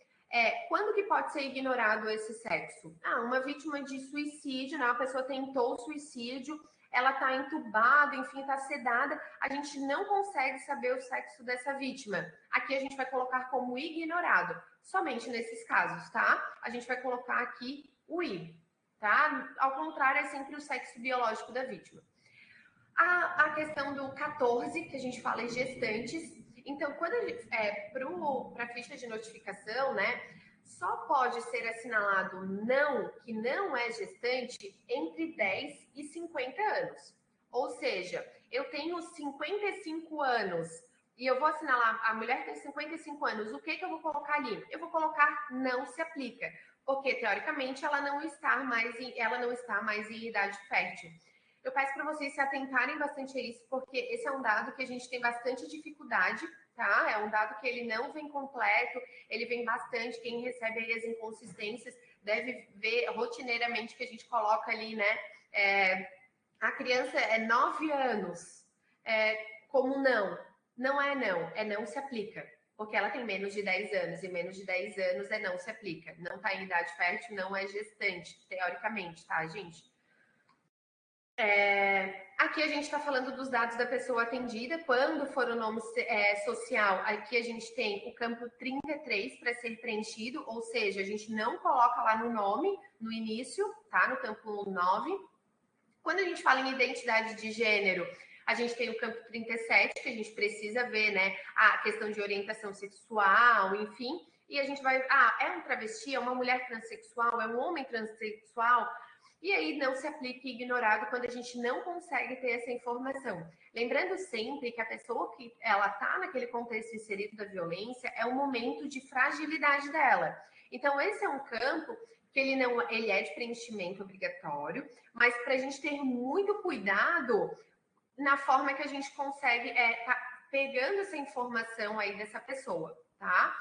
quando que pode ser ignorado esse sexo? Uma vítima de suicídio, né? Uma pessoa tentou o suicídio, ela está entubada, enfim, está sedada, a gente não consegue saber o sexo dessa vítima. Aqui a gente vai colocar como ignorado, somente nesses casos, tá? A gente vai colocar aqui o I, tá? Ao contrário, é sempre o sexo biológico da vítima. A questão do 14, que a gente fala em gestantes. Então, quando a gente para a ficha de notificação, né, só pode ser assinalado que não é gestante entre 10 e 50 anos. Ou seja, eu tenho 55 anos e eu vou assinalar, a mulher tem 55 anos, o que eu vou colocar ali? Eu vou colocar não se aplica, porque teoricamente ela não está mais em idade fértil. Eu peço para vocês se atentarem bastante a isso, porque esse é um dado que a gente tem bastante dificuldade, tá? É um dado que ele não vem completo, ele vem bastante. Quem recebe aí as inconsistências deve ver rotineiramente que a gente coloca ali, né? A criança é 9 anos, como não? Não é não se aplica, porque ela tem menos de 10 anos, e menos de 10 anos não se aplica. Não está em idade fértil, não é gestante, teoricamente, tá, gente? Aqui a gente está falando dos dados da pessoa atendida. Quando for o nome social, aqui a gente tem o campo 33 para ser preenchido, ou seja, a gente não coloca lá no nome, no início, tá? No campo 9. Quando a gente fala em identidade de gênero, a gente tem o campo 37, que a gente precisa ver, né, a questão de orientação sexual, enfim. E a gente vai, é um travesti, é uma mulher transexual, é um homem transexual. E aí não se aplica ignorado quando a gente não consegue ter essa informação. Lembrando sempre que a pessoa que ela está naquele contexto inserido da violência é um momento de fragilidade dela. Então, esse é um campo que ele é de preenchimento obrigatório, mas para a gente ter muito cuidado na forma que a gente consegue tá pegando essa informação aí dessa pessoa, tá?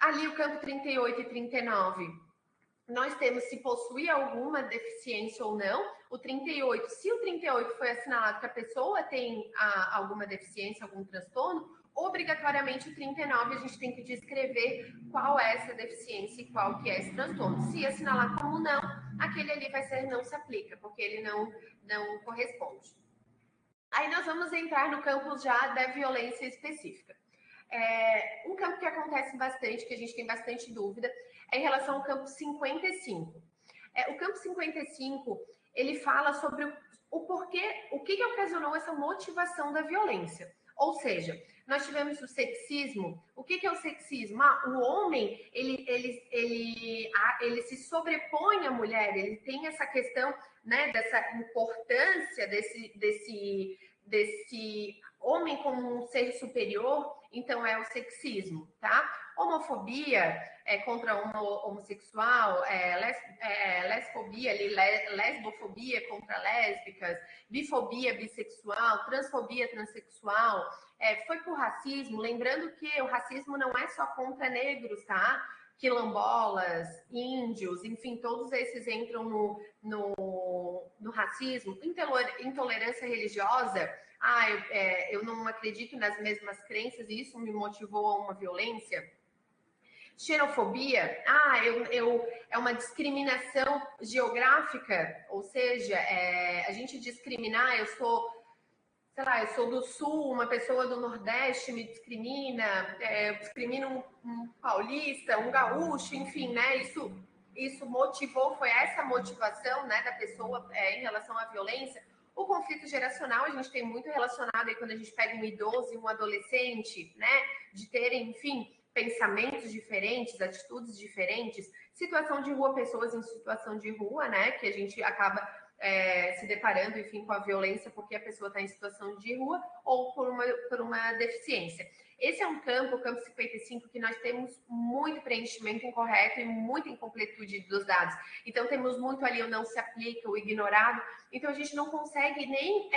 Ali o campo 38 e 39... nós temos se possui alguma deficiência ou não. O 38, se o 38 foi assinalado que a pessoa tem alguma deficiência, algum transtorno, obrigatoriamente o 39 a gente tem que descrever qual é essa deficiência e qual que é esse transtorno. Se assinalar como não, aquele ali vai ser não se aplica, porque ele não corresponde. Aí nós vamos entrar no campo já da violência específica. Um campo que acontece bastante, que a gente tem bastante dúvida, é em relação ao campo 55. O campo 55, ele fala sobre o porquê, o que ocasionou essa motivação da violência. Ou seja, nós tivemos o sexismo. O que é o sexismo? O homem, ele se sobrepõe à mulher, ele tem essa questão, né, dessa importância desse homem como um ser superior, então é o sexismo, tá? Homofobia contra homossexual, lesfobia, lesbofobia contra lésbicas, bifobia bissexual, transfobia transexual, foi por racismo, lembrando que o racismo não é só contra negros, tá? Quilombolas, índios, enfim, todos esses entram no racismo, intolerância religiosa. Eu não acredito nas mesmas crenças e isso me motivou a uma violência. Xenofobia, é uma discriminação geográfica, ou seja, a gente discriminar, eu sou do Sul, uma pessoa do Nordeste me discrimina, discrimina um paulista, um gaúcho, enfim, né? Isso motivou, foi essa motivação, né, da pessoa em relação à violência. O conflito geracional, a gente tem muito relacionado aí quando a gente pega um idoso e um adolescente, né, de terem, enfim, pensamentos diferentes, atitudes diferentes, situação de rua, pessoas em situação de rua, né, que a gente acaba se deparando, enfim, com a violência porque a pessoa está em situação de rua ou por uma deficiência. Esse é um campo, o campo 55, que nós temos muito preenchimento incorreto e muita incompletude dos dados. Então, temos muito ali o não se aplica, o ignorado. Então, a gente não consegue nem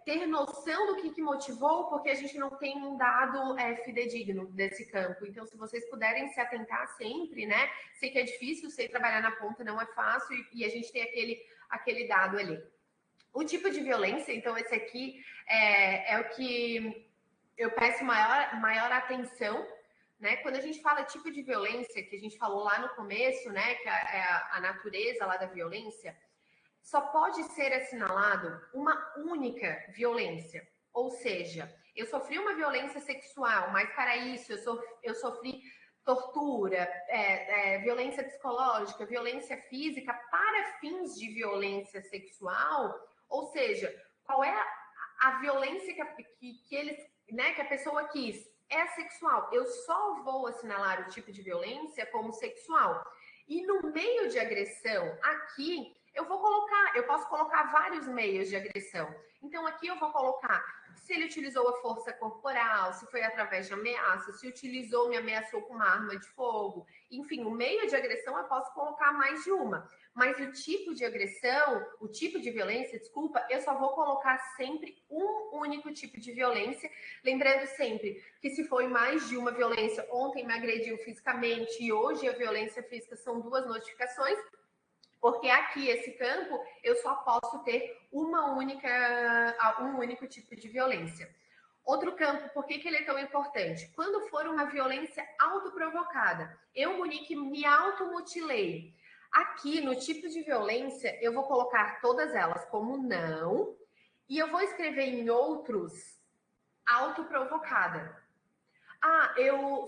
ter noção do que motivou, porque a gente não tem um dado fidedigno desse campo. Então, se vocês puderem se atentar sempre, né? Sei que é difícil, sei trabalhar na ponta não é fácil, e a gente tem aquele dado ali. O tipo de violência, então, esse aqui é o que eu peço maior atenção, né? Quando a gente fala tipo de violência, que a gente falou lá no começo, né? Que é a natureza lá da violência, só pode ser assinalado uma única violência. Ou seja, eu sofri uma violência sexual, mas para isso eu sofri tortura, violência psicológica, violência física para fins de violência sexual. Ou seja, qual é a violência que a pessoa quis? É sexual. Eu só vou assinalar o tipo de violência como sexual. E no meio de agressão, aqui eu posso colocar vários meios de agressão. Então, aqui eu vou colocar se ele utilizou a força corporal, se foi através de ameaça, se me ameaçou com uma arma de fogo. Enfim, o meio de agressão eu posso colocar mais de uma. Mas o tipo de agressão, o tipo de violência, desculpa, eu só vou colocar sempre um único tipo de violência. Lembrando sempre que se foi mais de uma violência, ontem me agrediu fisicamente e hoje a violência física são 2 notificações, porque aqui, esse campo, eu só posso ter um único tipo de violência. Outro campo, por que ele é tão importante? Quando for uma violência autoprovocada, eu, Monique, me automutilei. Aqui, no tipo de violência, eu vou colocar todas elas como não, e eu vou escrever em outros autoprovocada.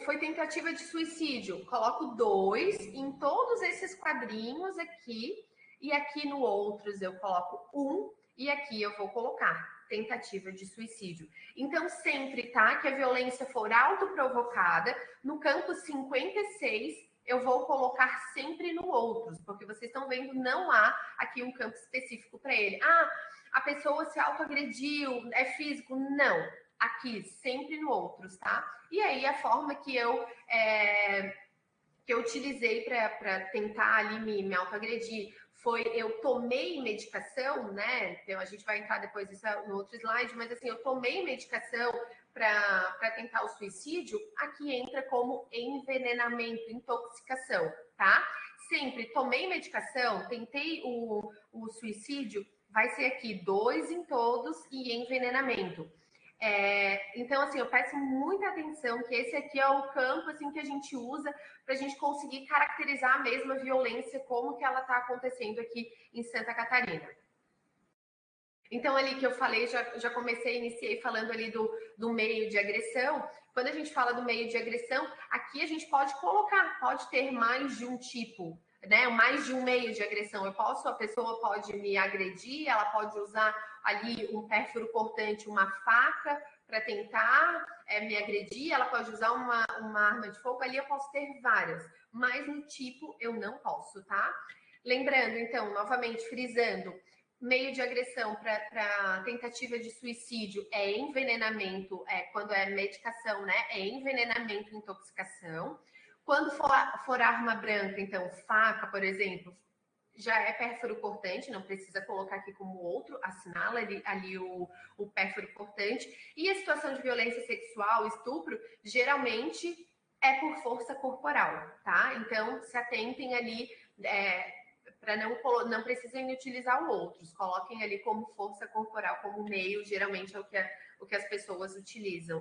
Foi tentativa de suicídio. Coloco 2 em todos esses quadrinhos aqui. E aqui no outros eu coloco 1. E aqui eu vou colocar tentativa de suicídio. Então, sempre, tá? Que a violência for autoprovocada. No campo 56, eu vou colocar sempre no outros. Porque vocês estão vendo, não há aqui um campo específico para ele. A pessoa se autoagrediu, é físico? Não. Aqui, sempre no outros, tá? E aí, a forma que eu utilizei para tentar ali me autoagredir foi, eu tomei medicação, né? Então, a gente vai entrar depois disso no outro slide, mas assim, eu tomei medicação para tentar o suicídio, aqui entra como envenenamento, intoxicação, tá? Sempre tomei medicação, tentei o suicídio, vai ser aqui 2 em todos e envenenamento. Então, assim, eu peço muita atenção que esse aqui é o campo assim, que a gente usa para a gente conseguir caracterizar a mesma violência, como que ela está acontecendo aqui em Santa Catarina. Então, ali que eu falei, já iniciei falando ali do meio de agressão. Quando a gente fala do meio de agressão, aqui a gente pode ter mais de um tipo, né? Mais de um meio de agressão. A pessoa pode me agredir, ela pode usar ali um pérfuro cortante, uma faca, para tentar me agredir, ela pode usar uma arma de fogo, ali eu posso ter várias, mas no tipo eu não posso, tá? Lembrando, então, novamente, frisando, meio de agressão para tentativa de suicídio é envenenamento, quando é medicação, né? É envenenamento, intoxicação. Quando for arma branca, então, faca, por exemplo, já é pérfuro cortante, não precisa colocar aqui como outro, assinala ali o pérfuro cortante. E a situação de violência sexual, estupro, geralmente é por força corporal, tá? Então, se atentem ali para não precisem utilizar o outros, coloquem ali como força corporal, como meio, geralmente é o que as pessoas utilizam,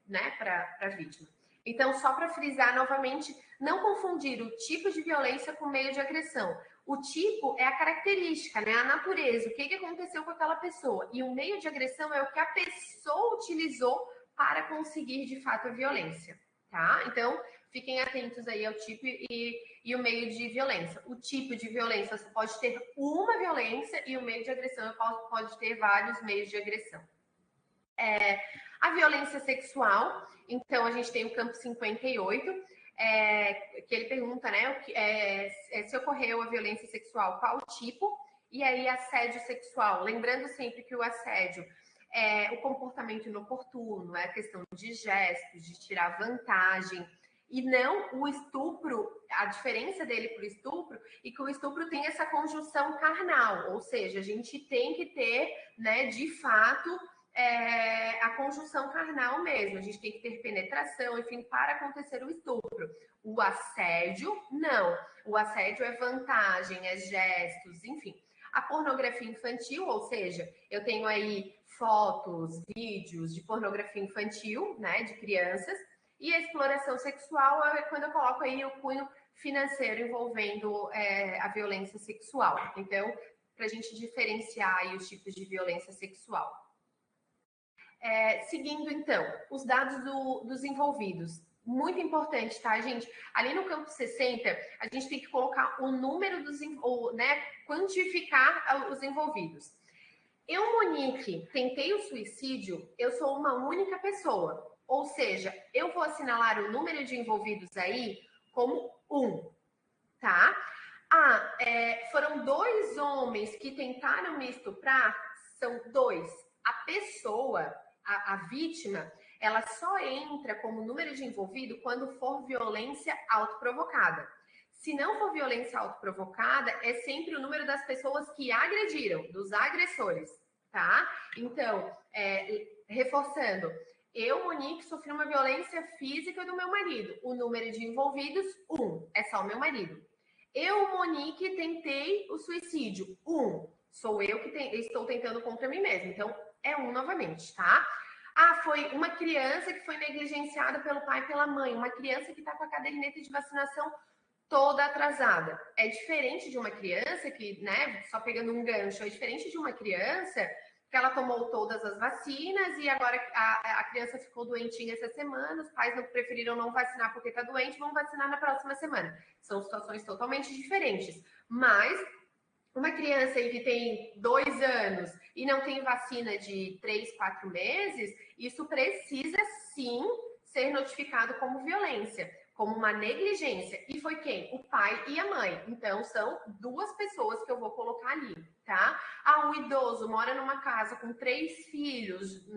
né, para a vítima. Então, só para frisar novamente, não confundir o tipo de violência com o meio de agressão. O tipo é a característica, né? A natureza, o que aconteceu com aquela pessoa. E o meio de agressão é o que a pessoa utilizou para conseguir, de fato, a violência, tá? Então, fiquem atentos aí ao tipo e o meio de violência. O tipo de violência, você pode ter uma violência e o meio de agressão pode ter vários meios de agressão. A violência sexual, então a gente tem o campo 58, que ele pergunta, né, se ocorreu a violência sexual, qual tipo? E aí, assédio sexual. Lembrando sempre que o assédio é o comportamento inoportuno, é a questão de gestos, de tirar vantagem, e não o estupro, a diferença dele para o estupro, e que o estupro tem essa conjunção carnal, ou seja, a gente tem que ter, né, de fato, a conjunção carnal mesmo, a gente tem que ter penetração, enfim, para acontecer o estupro. O assédio, não. O assédio é vantagem, é gestos, enfim. A pornografia infantil, ou seja, eu tenho aí fotos, vídeos de pornografia infantil, né, de crianças, e a exploração sexual é quando eu coloco aí o cunho financeiro envolvendo a violência sexual. Então, para a gente diferenciar aí os tipos de violência sexual. Seguindo, então, os dados dos envolvidos. Muito importante, tá, gente? Ali no campo 60, a gente tem que colocar o número né, quantificar os envolvidos. Eu, Monique, tentei o suicídio, eu sou uma única pessoa. Ou seja, eu vou assinalar o número de envolvidos aí como 1, tá? Foram 2 homens que tentaram me estuprar, são 2. A pessoa, a vítima, ela só entra como número de envolvido quando for violência autoprovocada. Se não for violência autoprovocada, é sempre o número das pessoas que agrediram, dos agressores, tá? Então, reforçando, eu, Monique, sofri uma violência física do meu marido. O número de envolvidos, 1, é só o meu marido. Eu, Monique, tentei o suicídio, 1, sou eu que estou tentando contra mim mesma. Então, é 1 novamente, tá? Foi uma criança que foi negligenciada pelo pai e pela mãe, uma criança que está com a caderneta de vacinação toda atrasada. É diferente de uma criança que, né, só pegando um gancho, é diferente de uma criança que ela tomou todas as vacinas e agora a criança ficou doentinha essa semana, os pais preferiram não vacinar porque está doente, vão vacinar na próxima semana. São situações totalmente diferentes. Mas uma criança aí que tem 2 anos e não tem vacina de 3, 4 meses, isso precisa sim ser notificado como violência, como uma negligência. E foi quem? O pai e a mãe. Então, são 2 pessoas que eu vou colocar ali, tá? Um idoso mora numa casa com 3 filhos,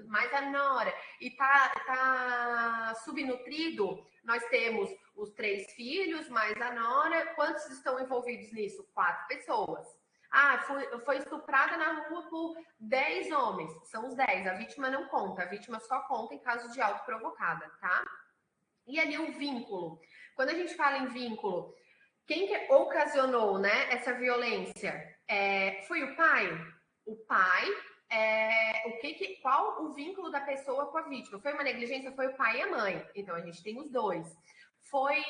mais a nora, e tá subnutrido. Nós temos os 3 filhos, mais a nora. Quantos estão envolvidos nisso? 4 pessoas. Foi estuprada na rua por 10 homens. São os 10. A vítima não conta. A vítima só conta em caso de autoprovocada, tá? E ali o vínculo. Quando a gente fala em vínculo, quem que ocasionou, né, essa violência? Foi o pai? O pai. Qual o vínculo da pessoa com a vítima? Foi uma negligência? Foi o pai e a mãe. Então a gente tem os 2. Foi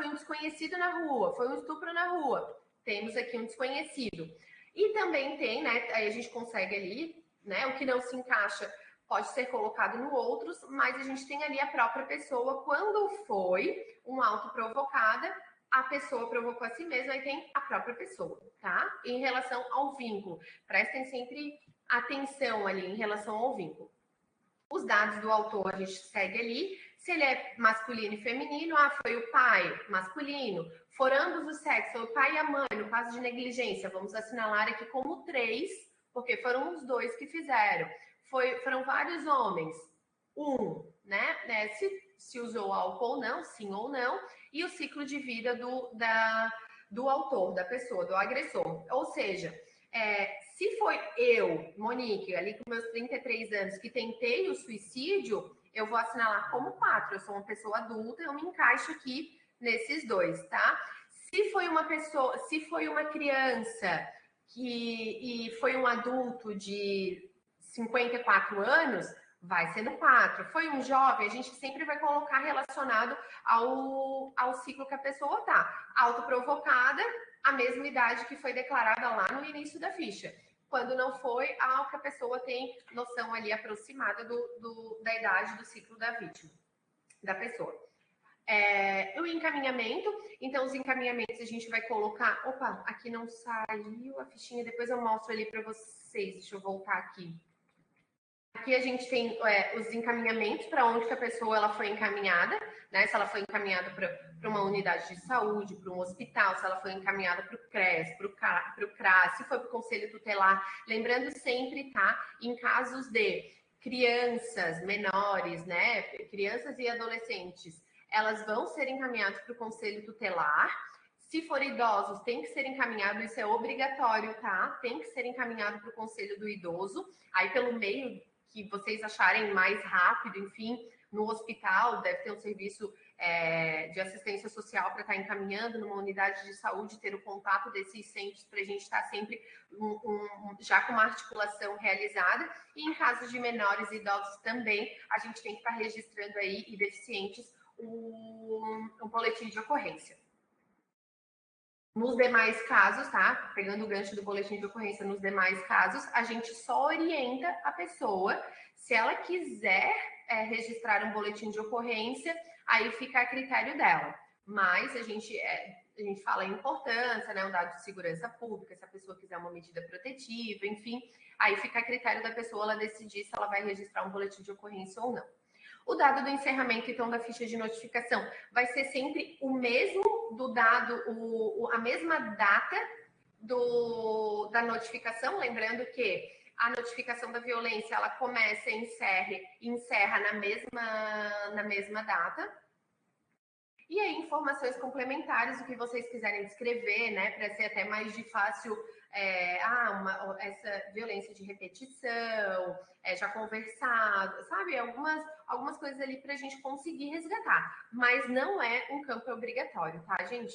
um desconhecido na rua, foi um estupro na rua. Temos aqui um desconhecido. E também tem, né? Aí a gente consegue ali, né? O que não se encaixa pode ser colocado no outros, mas a gente tem ali a própria pessoa. Quando foi um autoprovocada, a pessoa provocou a si mesma, aí tem a própria pessoa, tá? Em relação ao vínculo. Prestem sempre atenção ali em relação ao vínculo. Os dados do autor a gente segue ali. Se ele é masculino e feminino, foi o pai masculino. For ambos os sexos, foi o pai e a mãe, no caso de negligência, vamos assinalar aqui como 3, porque foram os 2 que fizeram. Foram vários homens, 1, né? Se usou álcool ou não, sim ou não, e o ciclo de vida do autor, da pessoa, do agressor. Ou seja, se foi eu, Monique, ali com meus 33 anos, que tentei o suicídio, eu vou assinalar como 4. Eu sou uma pessoa adulta, eu me encaixo aqui nesses 2, tá? Se foi uma criança e foi um adulto de 54 anos, vai ser no 4. Foi um jovem, a gente sempre vai colocar relacionado ao ciclo que a pessoa tá. Autoprovocada, a mesma idade que foi declarada lá no início da ficha. Quando não foi, que a pessoa tem noção ali aproximada da idade do ciclo da vítima, da pessoa. O encaminhamento, então os encaminhamentos a gente vai colocar... Opa, aqui não saiu a fichinha, depois eu mostro ali para vocês, deixa eu voltar aqui. Aqui a gente tem os encaminhamentos para onde que a pessoa ela foi encaminhada, né? Se ela foi encaminhada para uma unidade de saúde, para um hospital, se ela foi encaminhada para o CRES, para o CRAS, se foi para o Conselho Tutelar. Lembrando sempre, tá? Em casos de crianças menores, né? Crianças e adolescentes, elas vão ser encaminhadas para o Conselho Tutelar. Se for idosos, tem que ser encaminhado, isso é obrigatório, tá? Tem que ser encaminhado para o Conselho do Idoso. Aí, pelo meio que vocês acharem mais rápido, enfim, no hospital, deve ter um serviço de assistência social para estar encaminhando numa unidade de saúde, ter o contato desses centros para a gente estar sempre já com uma articulação realizada. E em casos de menores e idosos também, a gente tem que estar registrando aí, e deficientes, um boletim de ocorrência. Nos demais casos, tá? Pegando o gancho do boletim de ocorrência, nos demais casos, a gente só orienta a pessoa. Se ela quiser registrar um boletim de ocorrência, aí fica a critério dela. Mas a gente fala a importância, né? Um dado de segurança pública, se a pessoa quiser uma medida protetiva, enfim, aí fica a critério da pessoa ela decidir se ela vai registrar um boletim de ocorrência ou não. O dado do encerramento, então, da ficha de notificação vai ser sempre o mesmo do dado, a mesma data da notificação. Lembrando que a notificação da violência, ela começa e encerra na mesma data. E aí, informações complementares, o que vocês quiserem descrever, né, para ser até mais de fácil, essa violência de repetição, já conversado, sabe? Algumas coisas ali para a gente conseguir resgatar. Mas não é um campo obrigatório, tá, gente?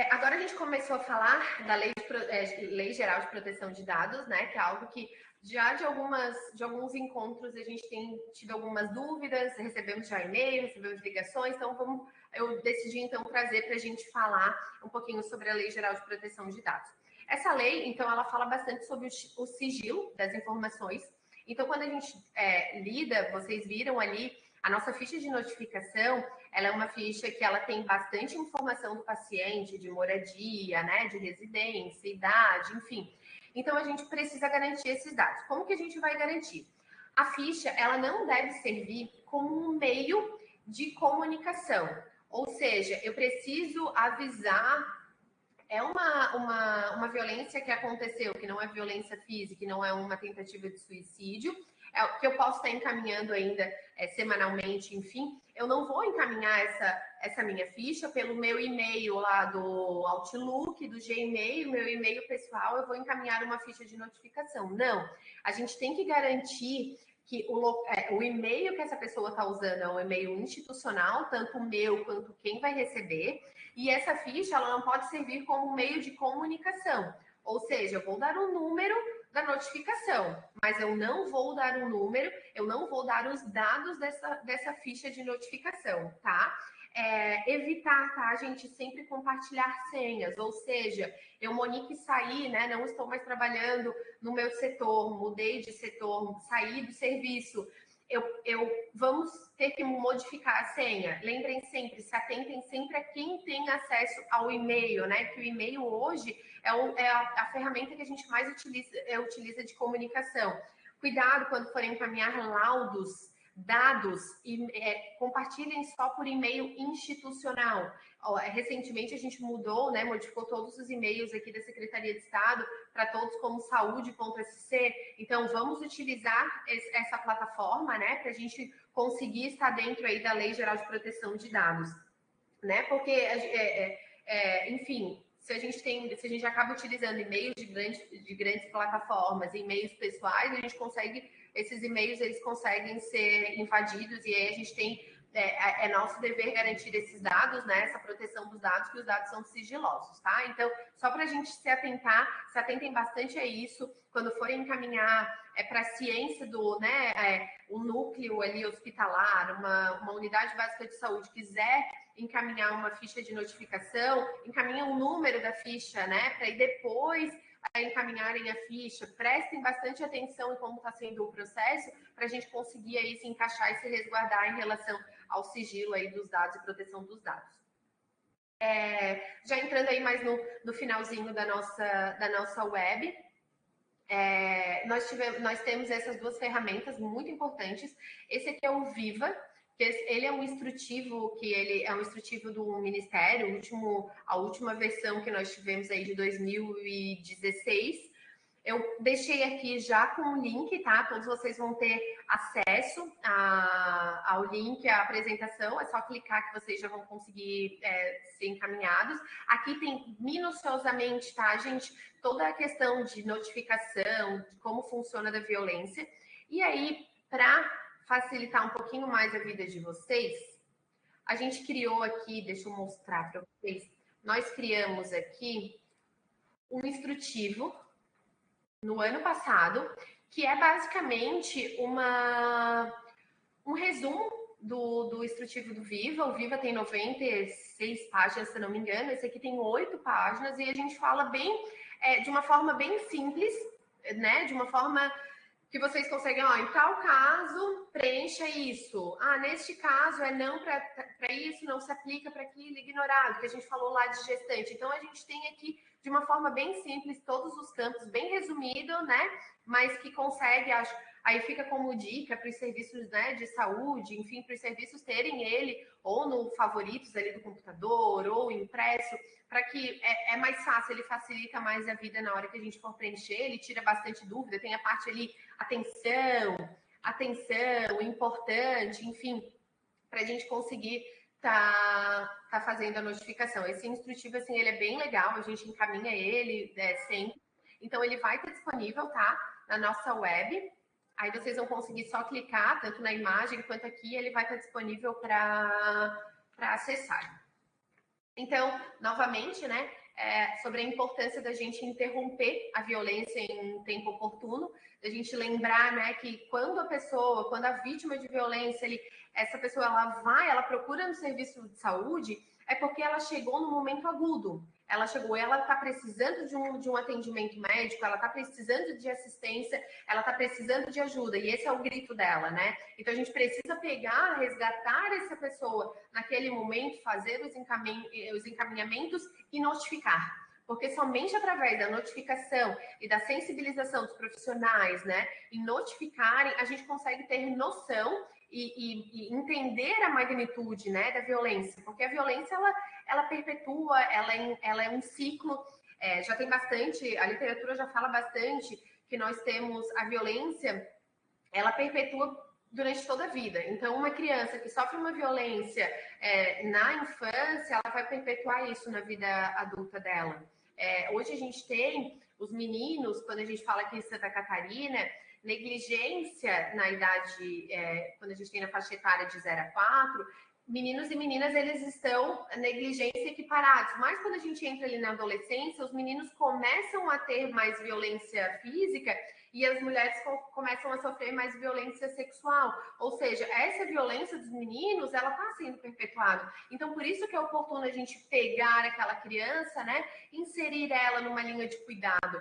Agora a gente começou a falar da Lei Geral de Proteção de Dados, né? Que é algo que já de alguns encontros a gente tem tido algumas dúvidas, recebemos já e-mail, recebemos ligações, então eu decidi então trazer para a gente falar um pouquinho sobre a Lei Geral de Proteção de Dados. Essa lei, então, ela fala bastante sobre o sigilo das informações. Então, quando a gente lida, vocês viram ali, a nossa ficha de notificação, ela é uma ficha que ela tem bastante informação do paciente, de moradia, né, de residência, idade, enfim. Então, a gente precisa garantir esses dados. Como que a gente vai garantir? A ficha, ela não deve servir como um meio de comunicação. Ou seja, eu preciso avisar... uma violência que aconteceu, que não é violência física, que não é uma tentativa de suicídio, que eu posso estar encaminhando ainda semanalmente, enfim, eu não vou encaminhar essa minha ficha pelo meu e-mail lá do Outlook, do Gmail, meu e-mail pessoal, eu vou encaminhar uma ficha de notificação. Não, a gente tem que garantir que o e-mail que essa pessoa está usando é um e-mail institucional, tanto o meu quanto quem vai receber, e essa ficha ela não pode servir como meio de comunicação. Ou seja, eu vou dar um número da notificação, mas eu não vou dar um número, eu não vou dar os dados dessa ficha de notificação, tá? Evitar, tá, gente, sempre compartilhar senhas, ou seja, eu, Monique, saí, né, não estou mais trabalhando no meu setor, mudei de setor, saí do serviço, vamos ter que modificar a senha. Lembrem sempre, se atentem sempre a quem tem acesso ao e-mail, né? Que o e-mail hoje é a ferramenta que a gente mais utiliza de comunicação. Cuidado quando forem encaminhar laudos, dados, e compartilhem só por e-mail institucional. Recentemente a gente mudou, né, modificou todos os e-mails aqui da Secretaria de Estado para todos como saúde.sc. Então vamos utilizar essa plataforma, né, para a gente conseguir estar dentro aí da Lei Geral de Proteção de Dados, né? Porque enfim, se a gente acaba utilizando e-mails de grandes plataformas, e-mails pessoais, a gente consegue, esses e-mails eles conseguem ser invadidos, e aí a gente tem, é nosso dever garantir esses dados, né, essa proteção dos dados, que os dados são sigilosos, tá? Então, só para a gente se atentem bastante a isso, quando forem encaminhar para a ciência do, né, o núcleo ali hospitalar, uma unidade básica de saúde quiser encaminhar uma ficha de notificação, encaminha o número da ficha, né, para aí depois encaminharem a ficha. Prestem bastante atenção em como está sendo o processo, para a gente conseguir aí se encaixar e se resguardar em relação ao sigilo aí dos dados e proteção dos dados. Já entrando aí mais no finalzinho da nossa web, nós temos essas duas ferramentas muito importantes. Esse aqui é o Viva, que ele é um instrutivo, que ele é um instrutivo do Ministério, a última versão que nós tivemos aí de 2016. Eu deixei aqui já com o link, tá? Todos vocês vão ter acesso ao link, à apresentação. É só clicar que vocês já vão conseguir ser encaminhados. Aqui tem minuciosamente, tá, gente? Toda a questão de notificação, de como funciona da violência. E aí, para facilitar um pouquinho mais a vida de vocês, a gente criou aqui, deixa eu mostrar para vocês, nós criamos aqui um instrutivo no ano passado, que é basicamente um resumo do instrutivo do Viva. O Viva tem 96 páginas, se não me engano, esse aqui tem 8 páginas, e a gente fala de uma forma bem simples, né, de uma forma que vocês conseguem, em tal caso, preencha isso. Neste caso, não para isso, não se aplica para aquilo, ignorado, que a gente falou lá de gestante. Então, a gente tem aqui, de uma forma bem simples, todos os campos, bem resumido, né? Mas que consegue, aí fica como dica para os serviços, né, de saúde, enfim, para os serviços terem ele ou no favoritos ali do computador, ou impresso, para que é mais fácil, ele facilita mais a vida na hora que a gente for preencher, ele tira bastante dúvida, tem a parte ali, atenção, importante, enfim, para a gente conseguir tá fazendo a notificação. Esse instrutivo, assim, ele é bem legal, a gente encaminha ele sempre. Então, ele vai estar disponível, tá? Na nossa web. Aí vocês vão conseguir só clicar, tanto na imagem quanto aqui, ele vai estar disponível para acessar. Então, novamente, né, sobre a importância da gente interromper a violência em tempo oportuno, da gente lembrar, né, que quando a vítima de violência, essa pessoa ela procura no serviço de saúde, é porque ela chegou no momento agudo. Ela está precisando de um atendimento médico, ela está precisando de assistência, ela está precisando de ajuda, e esse é o grito dela, né? Então a gente precisa resgatar essa pessoa naquele momento, fazer os encaminhamentos e notificar. Porque somente através da notificação e da sensibilização dos profissionais, né, em notificarem, a gente consegue ter noção e entender a magnitude, né, da violência, porque a violência ela perpetua, ela é um ciclo. Já tem bastante, a literatura já fala bastante que nós temos a violência, ela perpetua durante toda a vida. Então, uma criança que sofre uma violência na infância, ela vai perpetuar isso na vida adulta dela. Hoje a gente tem os meninos, quando a gente fala aqui em Santa Catarina, negligência na idade, quando a gente tem na faixa etária de 0 a 4, meninos e meninas, eles estão negligência equiparados. Mas quando a gente entra ali na adolescência, os meninos começam a ter mais violência física e as mulheres começam a sofrer mais violência sexual. Ou seja, essa violência dos meninos, ela está sendo perpetuada. Então, por isso que é oportuno a gente pegar aquela criança, né, inserir ela numa linha de cuidado.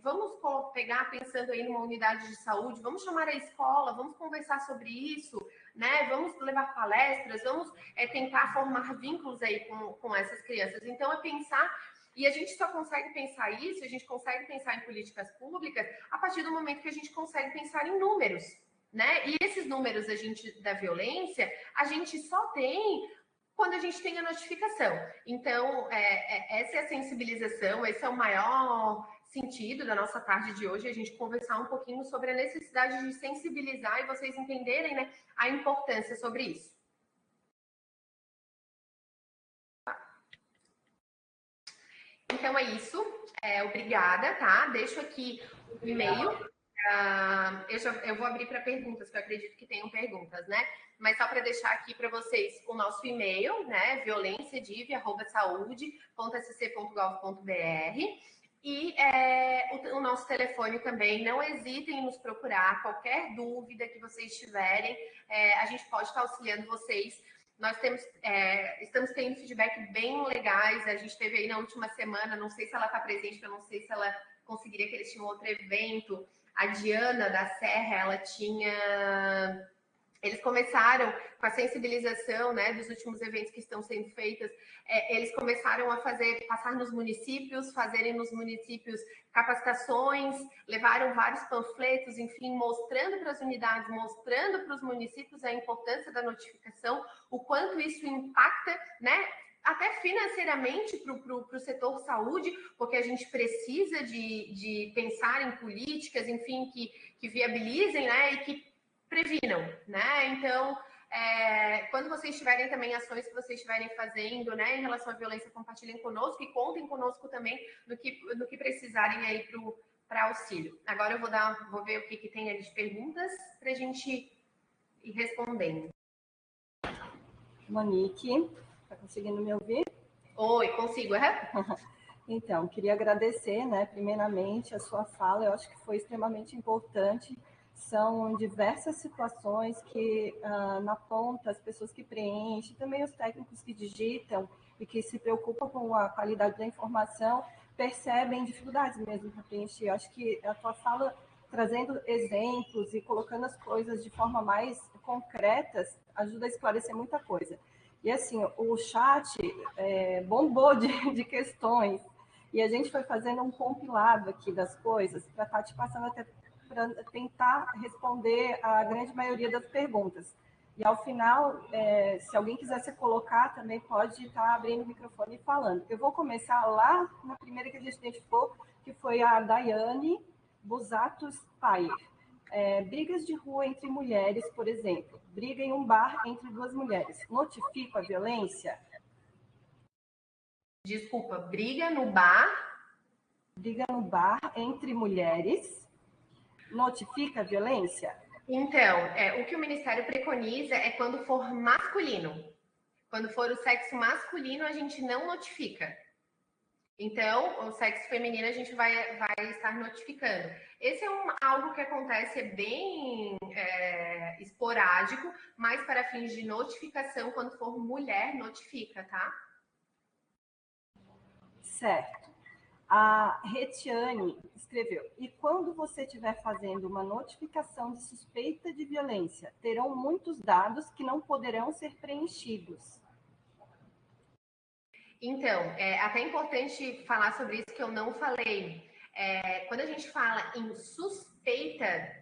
Vamos pegar, pensando aí numa unidade de saúde, vamos chamar a escola, vamos conversar sobre isso, né? Vamos levar palestras, vamos tentar formar vínculos aí com essas crianças. Então, é pensar, e a gente só consegue pensar isso, a gente consegue pensar em políticas públicas a partir do momento que a gente consegue pensar em números, né? E esses números da violência, a gente só tem quando a gente tem a notificação. Então, essa é a sensibilização, esse é o maior sentido da nossa tarde de hoje, a gente conversar um pouquinho sobre a necessidade de sensibilizar e vocês entenderem, né, a importância sobre isso. Então é isso. Obrigada, tá? Deixo aqui o e-mail. Eu vou abrir para perguntas, que eu acredito que tenham perguntas, né? Mas só para deixar aqui para vocês o nosso e-mail, né? violenciadiv@saude.sc.gov.br. E o nosso telefone também. Não hesitem em nos procurar. Qualquer dúvida que vocês tiverem, a gente pode estar auxiliando vocês. Nós estamos tendo feedback bem legais. A gente teve aí na última semana, não sei se ela está presente, eu não sei se ela conseguiria, que eles tinham outro evento. A Diana da Serra, ela tinha... Eles começaram com a sensibilização, né, dos últimos eventos que estão sendo feitos. Eles começaram a passar nos municípios, fazerem nos municípios capacitações, levaram vários panfletos, enfim, mostrando para as unidades, mostrando para os municípios a importância da notificação, o quanto isso impacta, né, até financeiramente para o setor saúde, porque a gente precisa de pensar em políticas, enfim, que viabilizem, né, e que previnam, né? Então, quando vocês tiverem também ações que vocês estiverem fazendo, né, em relação à violência, compartilhem conosco e contem conosco também no que precisarem aí para auxílio. Agora eu vou ver o que tem ali de perguntas para a gente ir respondendo. Monique, está conseguindo me ouvir? Oi, consigo, Então, queria agradecer, né, primeiramente, a sua fala. Eu acho que foi extremamente importante. São diversas situações que, na ponta, as pessoas que preenchem, também os técnicos que digitam e que se preocupam com a qualidade da informação, percebem dificuldades mesmo para preencher. Eu acho que a tua fala, trazendo exemplos e colocando as coisas de forma mais concretas, ajuda a esclarecer muita coisa. E assim, o chat bombou de questões, e a gente foi fazendo um compilado aqui das coisas para estar te passando até para tentar responder a grande maioria das perguntas. E ao final, se alguém quiser se colocar, também pode estar abrindo o microfone e falando. Eu vou começar lá na primeira que a gente identificou, que foi a Daiane Busato Spayer. Brigas de rua entre mulheres, por exemplo. Briga em um bar entre duas mulheres. Notifico a violência? Desculpa, briga no bar? Briga no bar entre mulheres. Notifica a violência? Então, o que o Ministério preconiza é quando for masculino. Quando for o sexo masculino, a gente não notifica. Então, o sexo feminino a gente vai estar notificando. Esse é algo que acontece bem esporádico, mas para fins de notificação, quando for mulher, notifica, tá? Certo. A Retiane escreveu: e quando você estiver fazendo uma notificação de suspeita de violência, terão muitos dados que não poderão ser preenchidos. Então, é até importante falar sobre isso que eu não falei. Quando a gente fala em suspeita,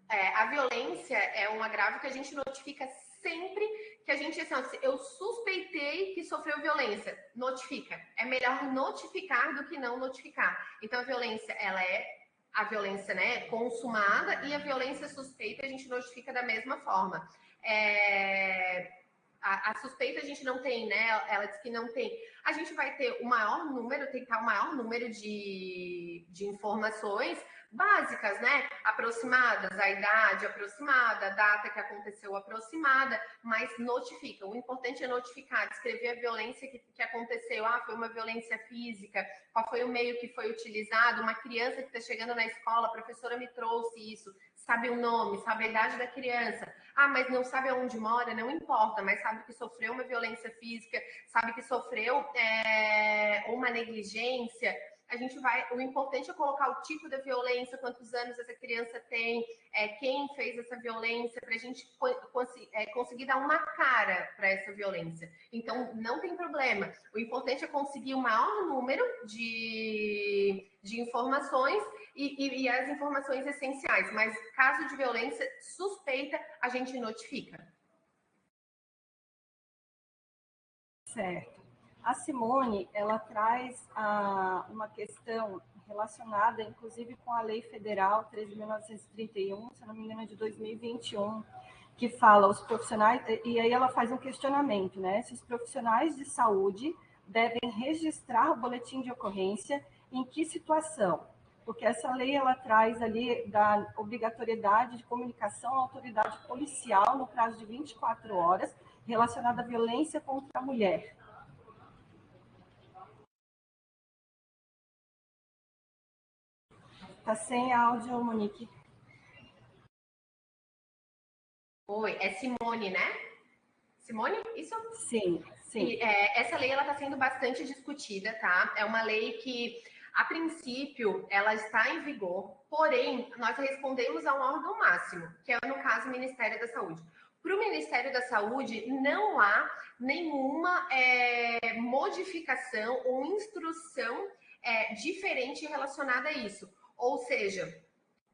a violência é um agravo que a gente notifica sempre que a gente, assim, eu suspeitei que sofreu violência, notifica. É melhor notificar do que não notificar. Então, a violência, ela é a violência, né, consumada, e a violência suspeita a gente notifica da mesma forma. a suspeita a gente não tem, né? Ela disse que não tem. A gente vai ter o maior número, tentar o maior número de informações básicas, né? Aproximadas, a idade aproximada, a data que aconteceu aproximada, mas notifica. O importante é notificar, descrever a violência que aconteceu. Ah, foi uma violência física, qual foi o meio que foi utilizado, uma criança que está chegando na escola, a professora me trouxe isso, sabe o nome, sabe a idade da criança. Ah, mas não sabe aonde mora, não importa, mas sabe que sofreu uma violência física, sabe que sofreu uma negligência. A gente vai. O importante é colocar o tipo da violência, quantos anos essa criança tem, quem fez essa violência, para a gente conseguir dar uma cara para essa violência. Então, não tem problema. O importante é conseguir o maior número de informações e as informações essenciais. Mas caso de violência suspeita, a gente notifica. Certo. A Simone, ela traz uma questão relacionada, inclusive, com a Lei Federal 13.931, se não me engano, de 2021, que fala os profissionais, e aí ela faz um questionamento, né? Se os profissionais de saúde devem registrar o boletim de ocorrência, em que situação? Porque essa lei, ela traz ali da obrigatoriedade de comunicação à autoridade policial no prazo de 24 horas, relacionada à violência contra a mulher. Tá sem áudio, Monique. Oi, é Simone, né? Simone, isso? Sim, sim. E, essa lei ela está sendo bastante discutida, tá? É uma lei que, a princípio, ela está em vigor, porém, nós respondemos a um órgão máximo, que é, no caso, o Ministério da Saúde. Para o Ministério da Saúde, não há nenhuma modificação ou instrução diferente relacionada a isso. Ou seja,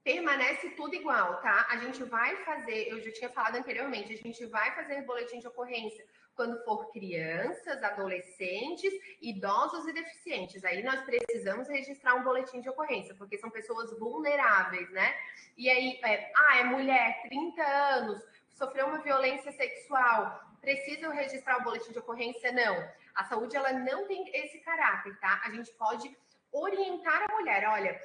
permanece tudo igual, tá? A gente vai fazer, eu já tinha falado anteriormente, a gente vai fazer boletim de ocorrência quando for crianças, adolescentes, idosos e deficientes. Aí nós precisamos registrar um boletim de ocorrência, porque são pessoas vulneráveis, né? E aí, é mulher, 30 anos, sofreu uma violência sexual, precisa eu registrar o boletim de ocorrência? Não. A saúde, ela não tem esse caráter, tá? A gente pode orientar a mulher, olha,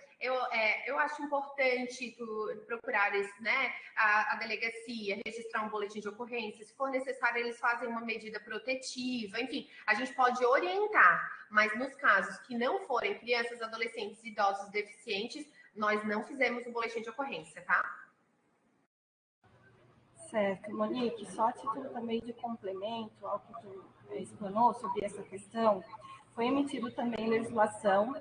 eu acho importante tu procurares, né, a delegacia, registrar um boletim de ocorrência. Se for necessário, eles fazem uma medida protetiva. Enfim, a gente pode orientar, mas nos casos que não forem crianças, adolescentes, idosos, deficientes, nós não fizemos um boletim de ocorrência, tá? Certo. Monique, só a título também de complemento ao que tu explanou sobre essa questão, foi emitido também legislação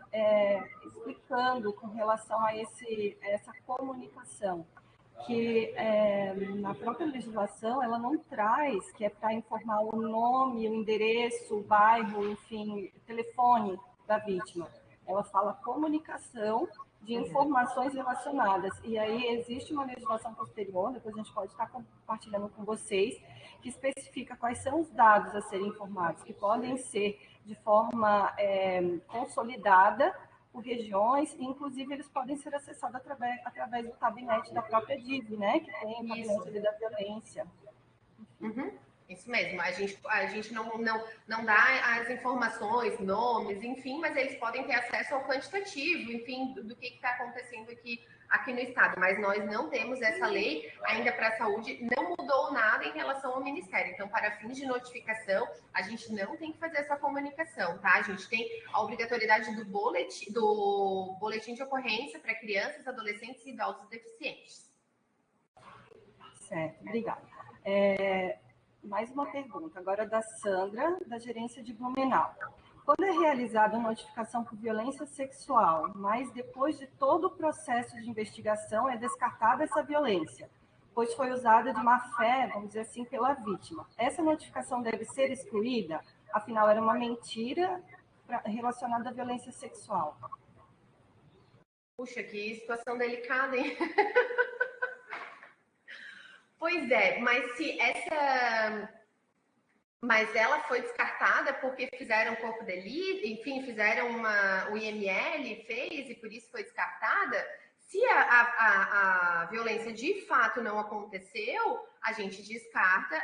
explicando com relação a essa comunicação, que na própria legislação ela não traz que é para informar o nome, o endereço, o bairro, enfim, o telefone da vítima. Ela fala comunicação de informações relacionadas. E aí existe uma legislação posterior, depois a gente pode estar compartilhando com vocês, que especifica quais são os dados a serem informados, que podem ser de forma consolidada por regiões, e inclusive eles podem ser acessados através do gabinete da própria DIV, né? Que tem o gabinete da violência. Uhum. Isso mesmo, a gente não dá as informações, nomes, enfim, mas eles podem ter acesso ao quantitativo, enfim, do que está acontecendo aqui no estado. Mas nós não temos essa lei ainda para a saúde, não mudou nada em relação ao Ministério. Então, para fins de notificação, a gente não tem que fazer essa comunicação, tá? A gente tem a obrigatoriedade do boletim de ocorrência para crianças, adolescentes e idosos deficientes. Certo, obrigada. Mais uma pergunta, agora da Sandra, da gerência de Blumenau. Quando é realizada a notificação por violência sexual, mas depois de todo o processo de investigação é descartada essa violência, pois foi usada de má fé, vamos dizer assim, pela vítima, essa notificação deve ser excluída? Afinal, era uma mentira relacionada à violência sexual. Puxa, que situação delicada, hein? Pois é, mas ela foi descartada porque fizeram corpo de delito, enfim, fizeram o IML, fez e por isso foi descartada. Se a violência de fato não aconteceu, a gente descarta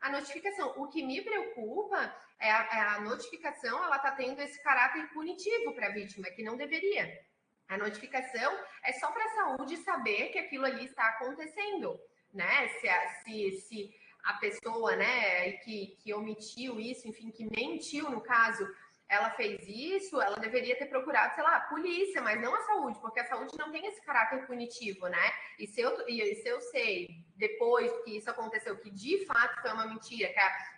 a notificação. O que me preocupa é a notificação, ela está tendo esse caráter punitivo para a vítima, que não deveria. A notificação é só para a saúde saber que aquilo ali está acontecendo, né? Se a pessoa, né, que omitiu isso, enfim, que mentiu no caso, ela fez isso, ela deveria ter procurado, sei lá, a polícia, mas não a saúde, porque a saúde não tem esse caráter punitivo, né? E se eu sei, depois que isso aconteceu, que de fato foi uma mentira,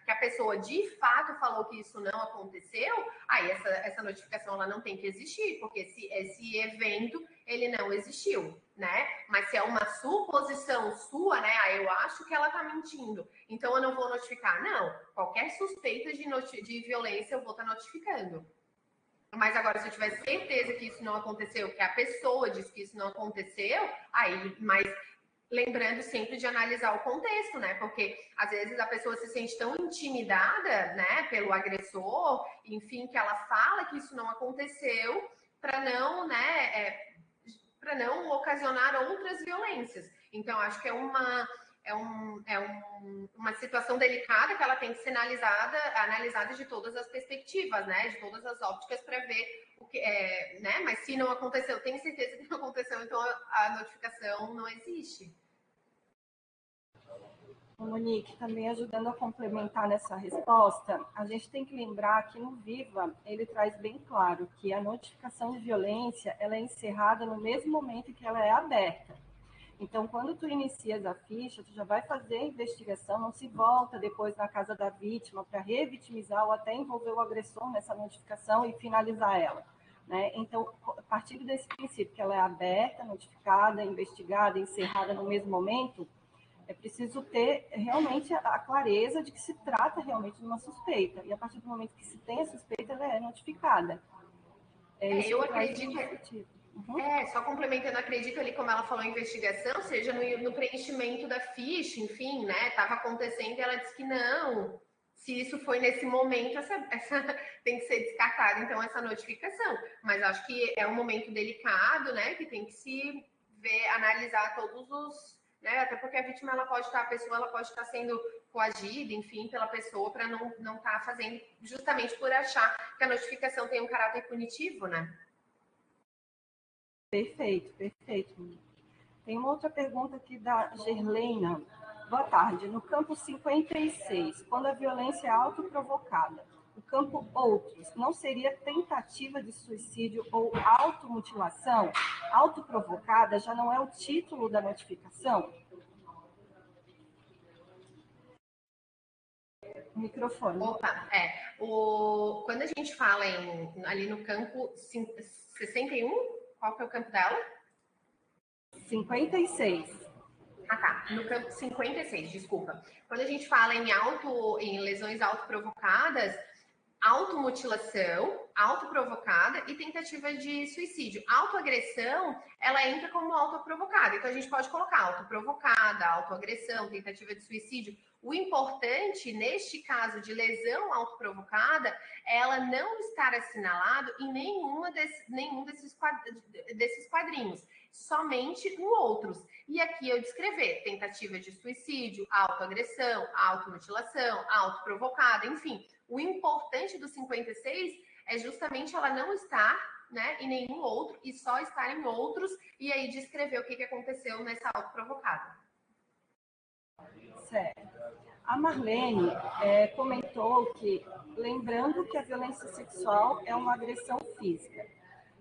que a pessoa de fato falou que isso não aconteceu, aí essa notificação ela não tem que existir, porque esse evento ele não existiu, né? Mas se é uma suposição sua, né? Aí eu acho que ela tá mentindo, então eu não vou notificar. Não, qualquer suspeita de violência eu vou estar notificando. Mas agora, se eu tiver certeza que isso não aconteceu, que a pessoa diz que isso não aconteceu, aí, mas lembrando sempre de analisar o contexto, né? Porque às vezes a pessoa se sente tão intimidada, né, pelo agressor, enfim, que ela fala que isso não aconteceu para não, né, para não ocasionar outras violências. Então, acho que é uma situação delicada que ela tem que ser analisada de todas as perspectivas, né? De todas as ópticas para ver o que é, né? Mas se não aconteceu, tenho certeza que não aconteceu, então a notificação não existe. Monique, também ajudando a complementar nessa resposta, a gente tem que lembrar que no Viva ele traz bem claro que a notificação de violência ela é encerrada no mesmo momento que ela é aberta. Então, quando tu inicias a ficha, tu já vai fazer a investigação, não se volta depois na casa da vítima para revitimizar ou até envolver o agressor nessa notificação e finalizar ela. Né? Então, a partir desse princípio que ela é aberta, notificada, investigada, encerrada no mesmo momento, é preciso ter realmente a clareza de que se trata realmente de uma suspeita. E a partir do momento que se tem a suspeita, ela é notificada. Eu acredito. Só complementando, acredito ali, como ela falou, investigação, seja no preenchimento da ficha, enfim, né? Estava acontecendo e ela disse que não. Se isso foi nesse momento, essa tem que ser descartada, então, essa notificação. Mas acho que é um momento delicado, né? Que tem que se ver, analisar todos os. Né? Até porque a vítima, ela pode estar, a pessoa, ela pode estar sendo coagida, enfim, pela pessoa, para não estar fazendo, justamente por achar que a notificação tem um caráter punitivo, né? Perfeito, perfeito. Tem uma outra pergunta aqui da Gerleina. Boa tarde. No campo 56, quando a violência é autoprovocada, o campo outros, não seria tentativa de suicídio ou automutilação? Autoprovocada já não é o título da notificação? Microfone. Opa, quando a gente fala ali no campo 61, qual que é o campo dela? 56. Ah, tá. No campo 56, desculpa. Quando a gente fala em lesões autoprovocadas, automutilação, autoprovocada e tentativa de suicídio. Autoagressão, ela entra como autoprovocada. Então, a gente pode colocar autoprovocada, autoagressão, tentativa de suicídio. O importante, neste caso de lesão autoprovocada, ela não estar assinalado em nenhum desses quadrinhos, somente no outros. E aqui eu descrever tentativa de suicídio, autoagressão, automutilação, autoprovocada, enfim. O importante do 56 é justamente ela não estar, né, em nenhum outro e só estar em outros e aí descrever o que aconteceu nessa autoprovocada. Certo. A Marlene comentou que, lembrando que a violência sexual é uma agressão física.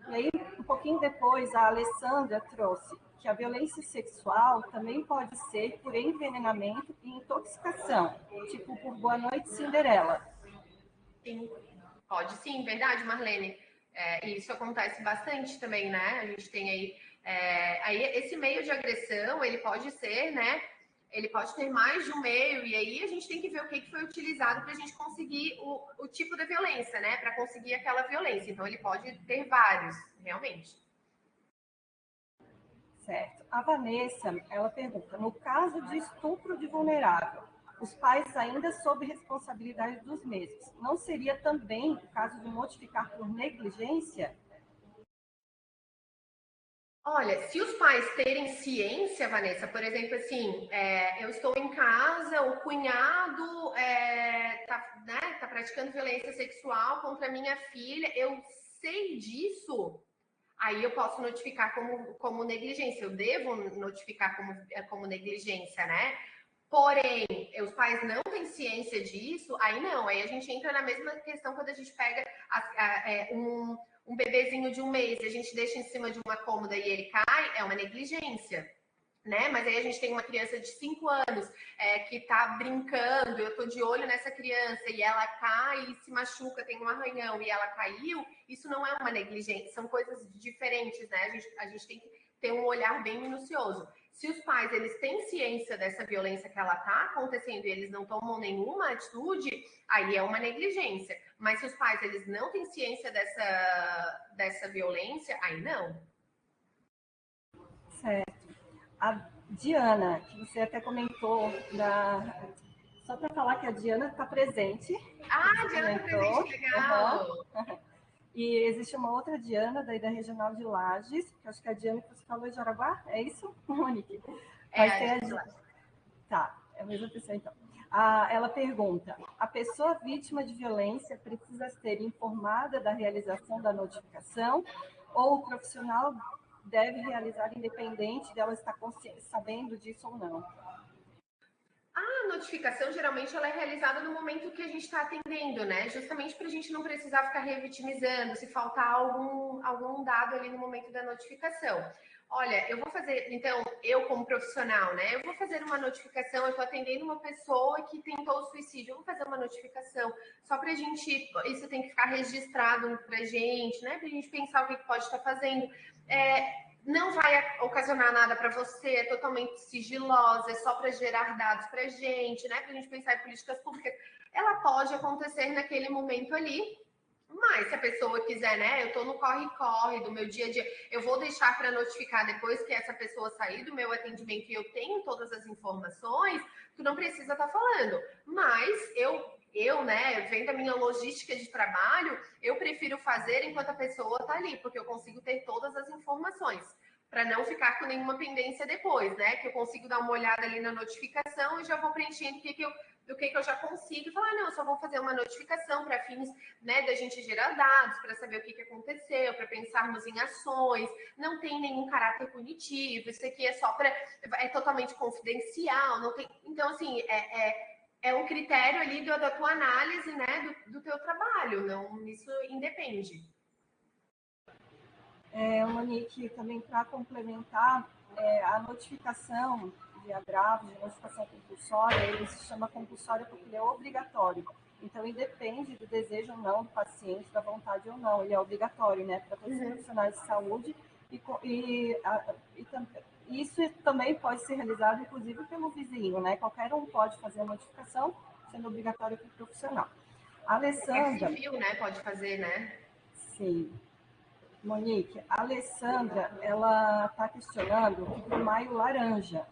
E aí, um pouquinho depois, a Alessandra trouxe que a violência sexual também pode ser por envenenamento e intoxicação, tipo por Boa Noite Cinderela. Sim, pode sim, verdade, Marlene. Isso acontece bastante também, né? A gente tem aí esse meio de agressão, ele pode ser, né? Ele pode ter mais de um meio, e aí a gente tem que ver o que foi utilizado para a gente conseguir o tipo da violência, né? Para conseguir aquela violência. Então, ele pode ter vários, realmente. Certo. A Vanessa, ela pergunta, no caso de estupro de vulnerável, os pais ainda sob responsabilidade dos mesmos, não seria também o caso de notificar por negligência? Olha, se os pais terem ciência, Vanessa, por exemplo, assim, eu estou em casa, o cunhado tá praticando violência sexual contra a minha filha, eu sei disso, aí eu posso notificar como negligência, eu devo notificar como negligência, né? Porém, os pais não têm ciência disso, aí não, aí a gente entra na mesma questão quando a gente pega um bebezinho de 1 mês e a gente deixa em cima de uma cômoda e ele cai, é uma negligência. Né? Mas aí a gente tem uma criança de 5 anos que está brincando, eu estou de olho nessa criança e ela cai e se machuca, tem um arranhão e ela caiu, isso não é uma negligência, são coisas diferentes, né? A gente tem que ter um olhar bem minucioso. Se os pais eles têm ciência dessa violência que ela está acontecendo e eles não tomam nenhuma atitude, aí é uma negligência. Mas se os pais eles não têm ciência dessa violência, aí não. Certo. A Diana, que você até comentou, só para falar que a Diana está presente. Ah, Diana está presente, legal! Uhum. E existe uma outra Diana, daí da Regional de Lages, que acho que é a Diana que você falou de Jaraguá, é isso, Monique? Vai ter a Diana. Tá, é a mesma pessoa então. Ela pergunta: a pessoa vítima de violência precisa ser informada da realização da notificação ou o profissional deve realizar independente dela estar sabendo disso ou não? A notificação, geralmente, ela é realizada no momento que a gente está atendendo, né? Justamente para a gente não precisar ficar revitimizando, se faltar algum dado ali no momento da notificação. Olha, eu vou fazer, então, eu como profissional, né? Eu vou fazer uma notificação, eu estou atendendo uma pessoa que tentou o suicídio, eu vou fazer uma notificação, só para a gente, isso tem que ficar registrado para a gente, né? Para a gente pensar o que pode estar fazendo. Não vai ocasionar nada para você, é totalmente sigilosa, é só para gerar dados para a gente, né? Para a gente pensar em políticas públicas. Ela pode acontecer naquele momento ali, mas se a pessoa quiser, né? Eu estou no corre-corre do meu dia a dia, eu vou deixar para notificar depois que essa pessoa sair do meu atendimento e eu tenho todas as informações, tu não precisa estar falando. Mas né, vendo a minha logística de trabalho, eu prefiro fazer enquanto a pessoa está ali, porque eu consigo ter todas as informações, para não ficar com nenhuma pendência depois, né? Que eu consigo dar uma olhada ali na notificação e já vou preenchendo do que eu já consigo e falar, não, eu só vou fazer uma notificação para fins, né, da gente gerar dados, para saber o que aconteceu, para pensarmos em ações, não tem nenhum caráter punitivo, isso aqui é só é totalmente confidencial, não tem. Então, assim, é um critério ali da tua análise, né, do teu trabalho, não, isso independe. Monique, também para complementar, a notificação de agravo, de notificação compulsória, ele se chama compulsória porque ele é obrigatório. Então, independe do desejo ou não do paciente, da vontade ou não, ele é obrigatório, né, para todos os profissionais de saúde e isso também pode ser realizado, inclusive, pelo vizinho, né? Qualquer um pode fazer a notificação, sendo obrigatório para o profissional. A Alessandra... civil, né? Pode fazer, né? Sim. Monique, a Alessandra, ela está questionando o maio laranja.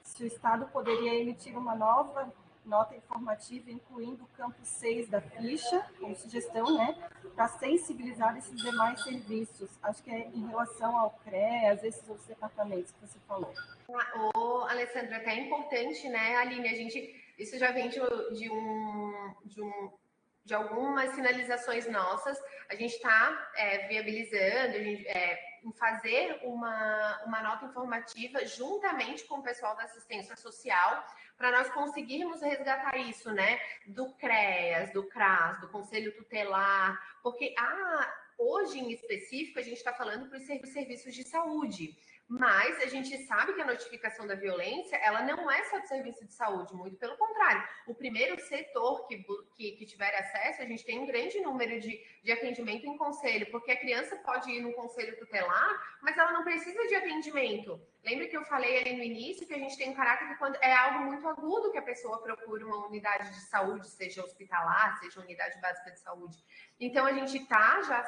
Se o Estado poderia emitir uma nova nota informativa, incluindo o campo 6 da ficha, como sugestão, né, para sensibilizar esses demais serviços. Acho que é em relação ao CREAS, esses outros departamentos que você falou. Alessandra, até é importante, né, Aline? Isso já vem de algumas sinalizações nossas. A gente está viabilizando, em fazer uma nota informativa juntamente com o pessoal da assistência social, para nós conseguirmos resgatar isso, né? Do CREAS, do CRAS, do Conselho Tutelar, porque hoje em específico a gente está falando para os serviços de saúde. Mas a gente sabe que a notificação da violência, ela não é só de serviço de saúde, muito pelo contrário. O primeiro setor que tiver acesso, a gente tem um grande número de atendimento em conselho, porque a criança pode ir no conselho tutelar, mas ela não precisa de atendimento. Lembra que eu falei ali no início que a gente tem um caráter que quando é algo muito agudo que a pessoa procura uma unidade de saúde, seja hospitalar, seja unidade básica de saúde. Então, a gente está já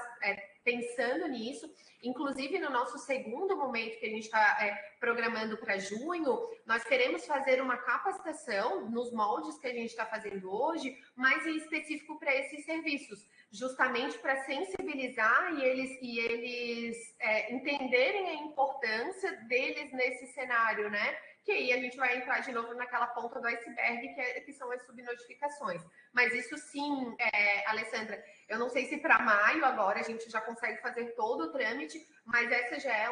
pensando nisso, inclusive no nosso segundo momento que a gente está programando para junho, nós queremos fazer uma capacitação nos moldes que a gente está fazendo hoje, mais em específico para esses serviços, justamente para sensibilizar e eles entenderem a importância deles nesse cenário, né? Que aí a gente vai entrar de novo naquela ponta do iceberg, que são as subnotificações. Mas isso sim, Alessandra, eu não sei se para maio agora a gente já consegue fazer todo o trâmite, mas essa já é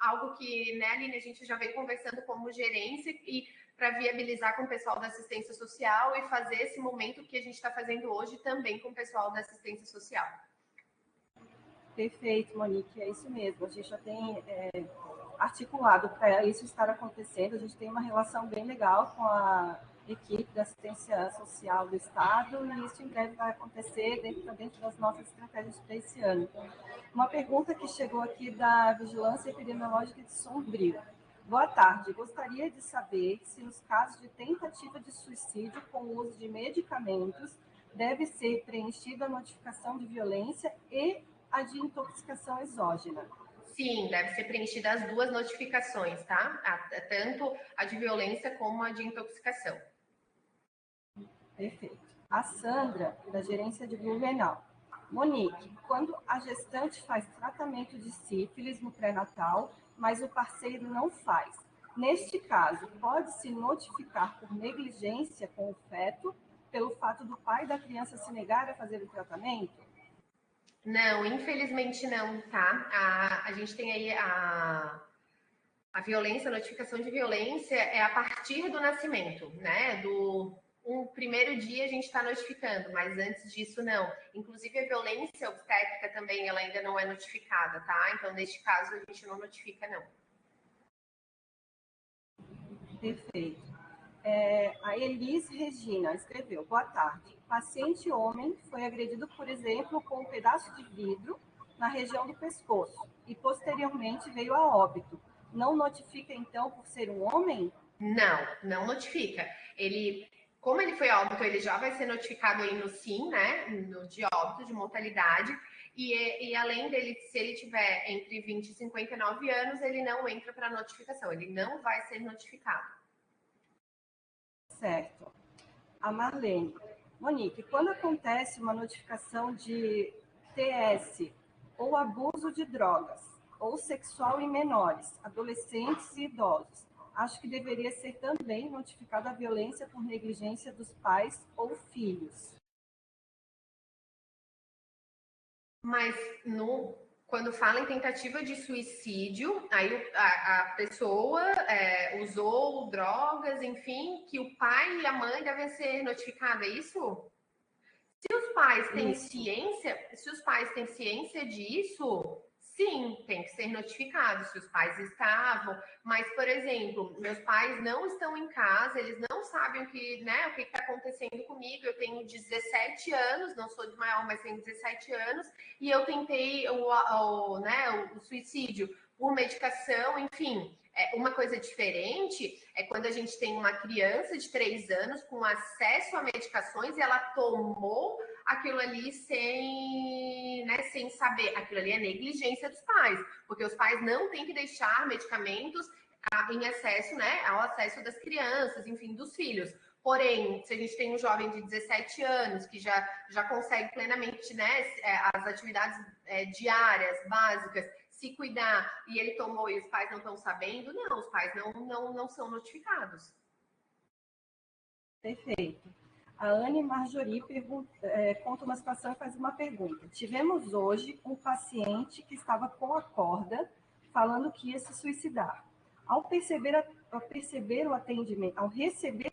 algo que, né, Aline, a gente já vem conversando como gerência e para viabilizar com o pessoal da assistência social e fazer esse momento que a gente está fazendo hoje também com o pessoal da assistência social. Perfeito, Monique, é isso mesmo. A gente já tem articulado para isso estar acontecendo. A gente tem uma relação bem legal com a equipe da assistência social do Estado e isso em breve vai acontecer dentro das nossas estratégias para esse ano. Uma pergunta que chegou aqui da Vigilância Epidemiológica de Sombrio. Boa tarde, gostaria de saber se nos casos de tentativa de suicídio com o uso de medicamentos deve ser preenchida a notificação de violência e a de intoxicação exógena. Sim, deve ser preenchida as duas notificações, tá? Tanto a de violência como a de intoxicação. Perfeito. A Sandra, da gerência de Blumenau. Monique, quando a gestante faz tratamento de sífilis no pré-natal, mas o parceiro não faz, neste caso, pode-se notificar por negligência com o feto pelo fato do pai da criança se negar a fazer o tratamento? Não, infelizmente não, tá? A gente tem aí a violência, a notificação de violência é a partir do nascimento, né? Um primeiro dia a gente está notificando, mas antes disso não. Inclusive a violência obstétrica também, ela ainda não é notificada, tá? Então, neste caso, a gente não notifica, não. Perfeito. A Elise Regina escreveu, boa tarde. Paciente homem foi agredido, por exemplo, com um pedaço de vidro na região do pescoço e posteriormente veio a óbito. Não notifica, então, por ser um homem? Não notifica. Como ele foi óbito, ele já vai ser notificado aí no SIM, né? No de óbito, de mortalidade. E além dele, se ele tiver entre 20 e 59 anos, ele não entra para notificação, ele não vai ser notificado. Certo. A Marlene. Monique, quando acontece uma notificação de TS ou abuso de drogas ou sexual em menores, adolescentes e idosos, acho que deveria ser também notificada a violência por negligência dos pais ou filhos. Mas quando fala em tentativa de suicídio, aí a pessoa usou drogas, enfim, que o pai e a mãe devem ser notificados, é isso? Se os pais têm ciência disso, sim, tem que ser notificado se os pais estavam. Mas, por exemplo, meus pais não estão em casa, eles não sabem o que está acontecendo comigo. Eu tenho 17 anos, não sou de maior, mas tenho 17 anos, e eu tentei o suicídio por medicação, enfim. Uma coisa diferente é quando a gente tem uma criança de 3 anos com acesso a medicações e ela tomou aquilo ali sem saber. Aquilo ali é negligência dos pais, porque os pais não têm que deixar medicamentos em acesso, né, ao acesso das crianças, enfim, dos filhos. Porém, se a gente tem um jovem de 17 anos que já consegue plenamente, né, as atividades diárias, básicas, se cuidar, e ele tomou e os pais não estão sabendo, não, os pais não são notificados. Perfeito. A Anne Marjorie conta uma situação e faz uma pergunta. Tivemos hoje um paciente que estava com a corda, falando que ia se suicidar. Ao receber o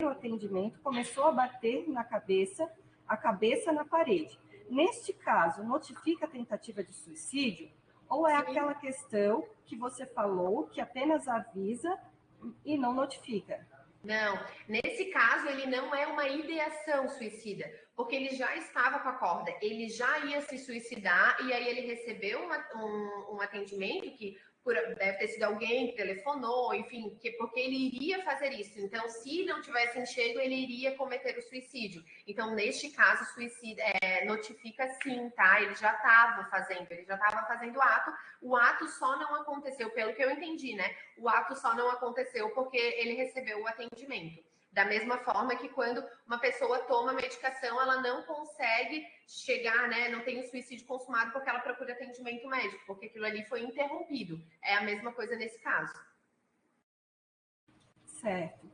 atendimento, começou a bater a cabeça na parede. Neste caso, notifica a tentativa de suicídio? Ou é aquela questão que você falou, que apenas avisa e não notifica? Não, nesse caso ele não é uma ideação suicida, porque ele já estava com a corda, ele já ia se suicidar e aí ele recebeu um atendimento que deve ter sido alguém que telefonou, enfim, porque ele iria fazer isso. Então, se não tivesse enxergo, ele iria cometer o suicídio. Então, neste caso, o suicídio notifica sim, tá? Ele já estava fazendo o ato só não aconteceu, pelo que eu entendi, né? O ato só não aconteceu porque ele recebeu o atendimento. Da mesma forma que quando uma pessoa toma medicação, ela não consegue chegar, né? Não tem o suicídio consumado porque ela procura atendimento médico, porque aquilo ali foi interrompido. É a mesma coisa nesse caso. Certo.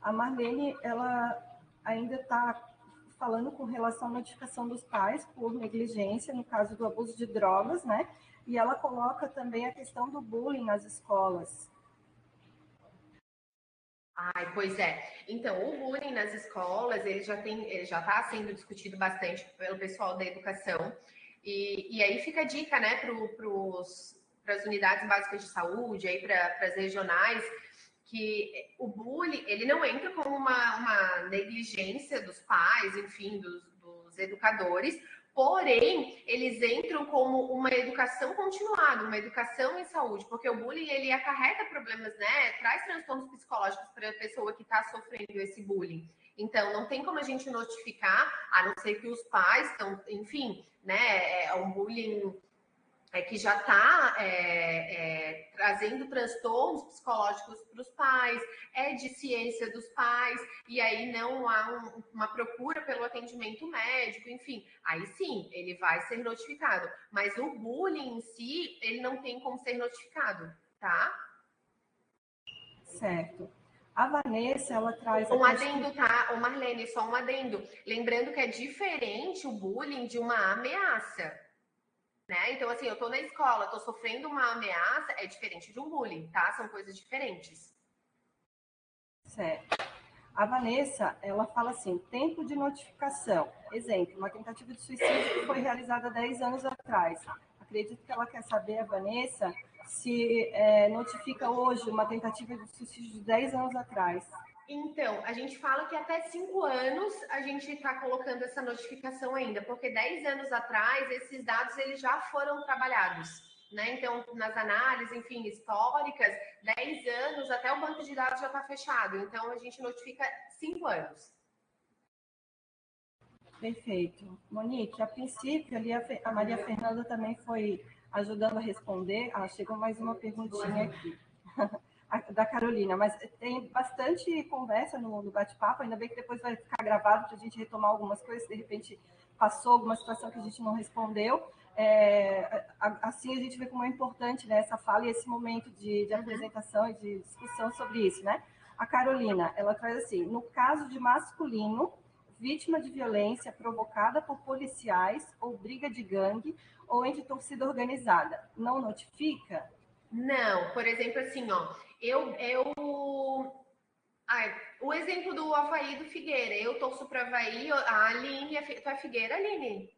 A Marlene, ela ainda está falando com relação à notificação dos pais por negligência, no caso do abuso de drogas, né? E ela coloca também a questão do bullying nas escolas. Ai, pois é. Então, o bullying nas escolas, ele já está sendo discutido bastante pelo pessoal da educação. E aí fica a dica, né, para as unidades básicas de saúde, aí para as regionais, que o bullying, ele não entra como uma negligência dos pais, enfim, dos educadores, porém, eles entram como uma educação continuada, uma educação em saúde, porque o bullying, ele acarreta problemas, né? Traz transtornos psicológicos para a pessoa que está sofrendo esse bullying. Então, não tem como a gente notificar, a não ser que os pais estão, enfim, né? É um bullying que já está trazendo transtornos psicológicos para os pais, é de ciência dos pais, e aí não há uma procura pelo atendimento médico, enfim, aí sim, ele vai ser notificado. Mas o bullying em si, ele não tem como ser notificado, tá? Certo. A Vanessa, ela traz... Um adendo, tá? Ô Marlene, só um adendo. Lembrando que é diferente o bullying de uma ameaça. Né? Então, assim, eu tô na escola, tô sofrendo uma ameaça, é diferente de um bullying, tá? São coisas diferentes. Certo. A Vanessa, ela fala assim, tempo de notificação. Exemplo, uma tentativa de suicídio que foi realizada 10 anos atrás. Acredito que ela quer saber, a Vanessa, se notifica hoje uma tentativa de suicídio de 10 anos atrás. Então, a gente fala que até 5 anos a gente está colocando essa notificação ainda, porque 10 anos atrás esses dados eles já foram trabalhados. Né? Então, nas análises, enfim, históricas, 10 anos, até o banco de dados já está fechado. Então, a gente notifica 5 anos. Perfeito. Monique, a princípio, ali a Maria Fernanda também foi ajudando a responder. Chegou mais uma perguntinha aqui. Da Carolina, mas tem bastante conversa no bate-papo, ainda bem que depois vai ficar gravado para a gente retomar algumas coisas, de repente passou alguma situação que a gente não respondeu. Assim a gente vê como é importante, né, essa fala e esse momento de apresentação e de discussão sobre isso, né? A Carolina, ela traz assim, no caso de masculino, vítima de violência provocada por policiais ou briga de gangue ou entre torcida organizada, não notifica? Não, por exemplo, assim, ó, o exemplo do Avaí do Figueira, eu torço para Avaí, a Aline, tu é Figueira, Aline?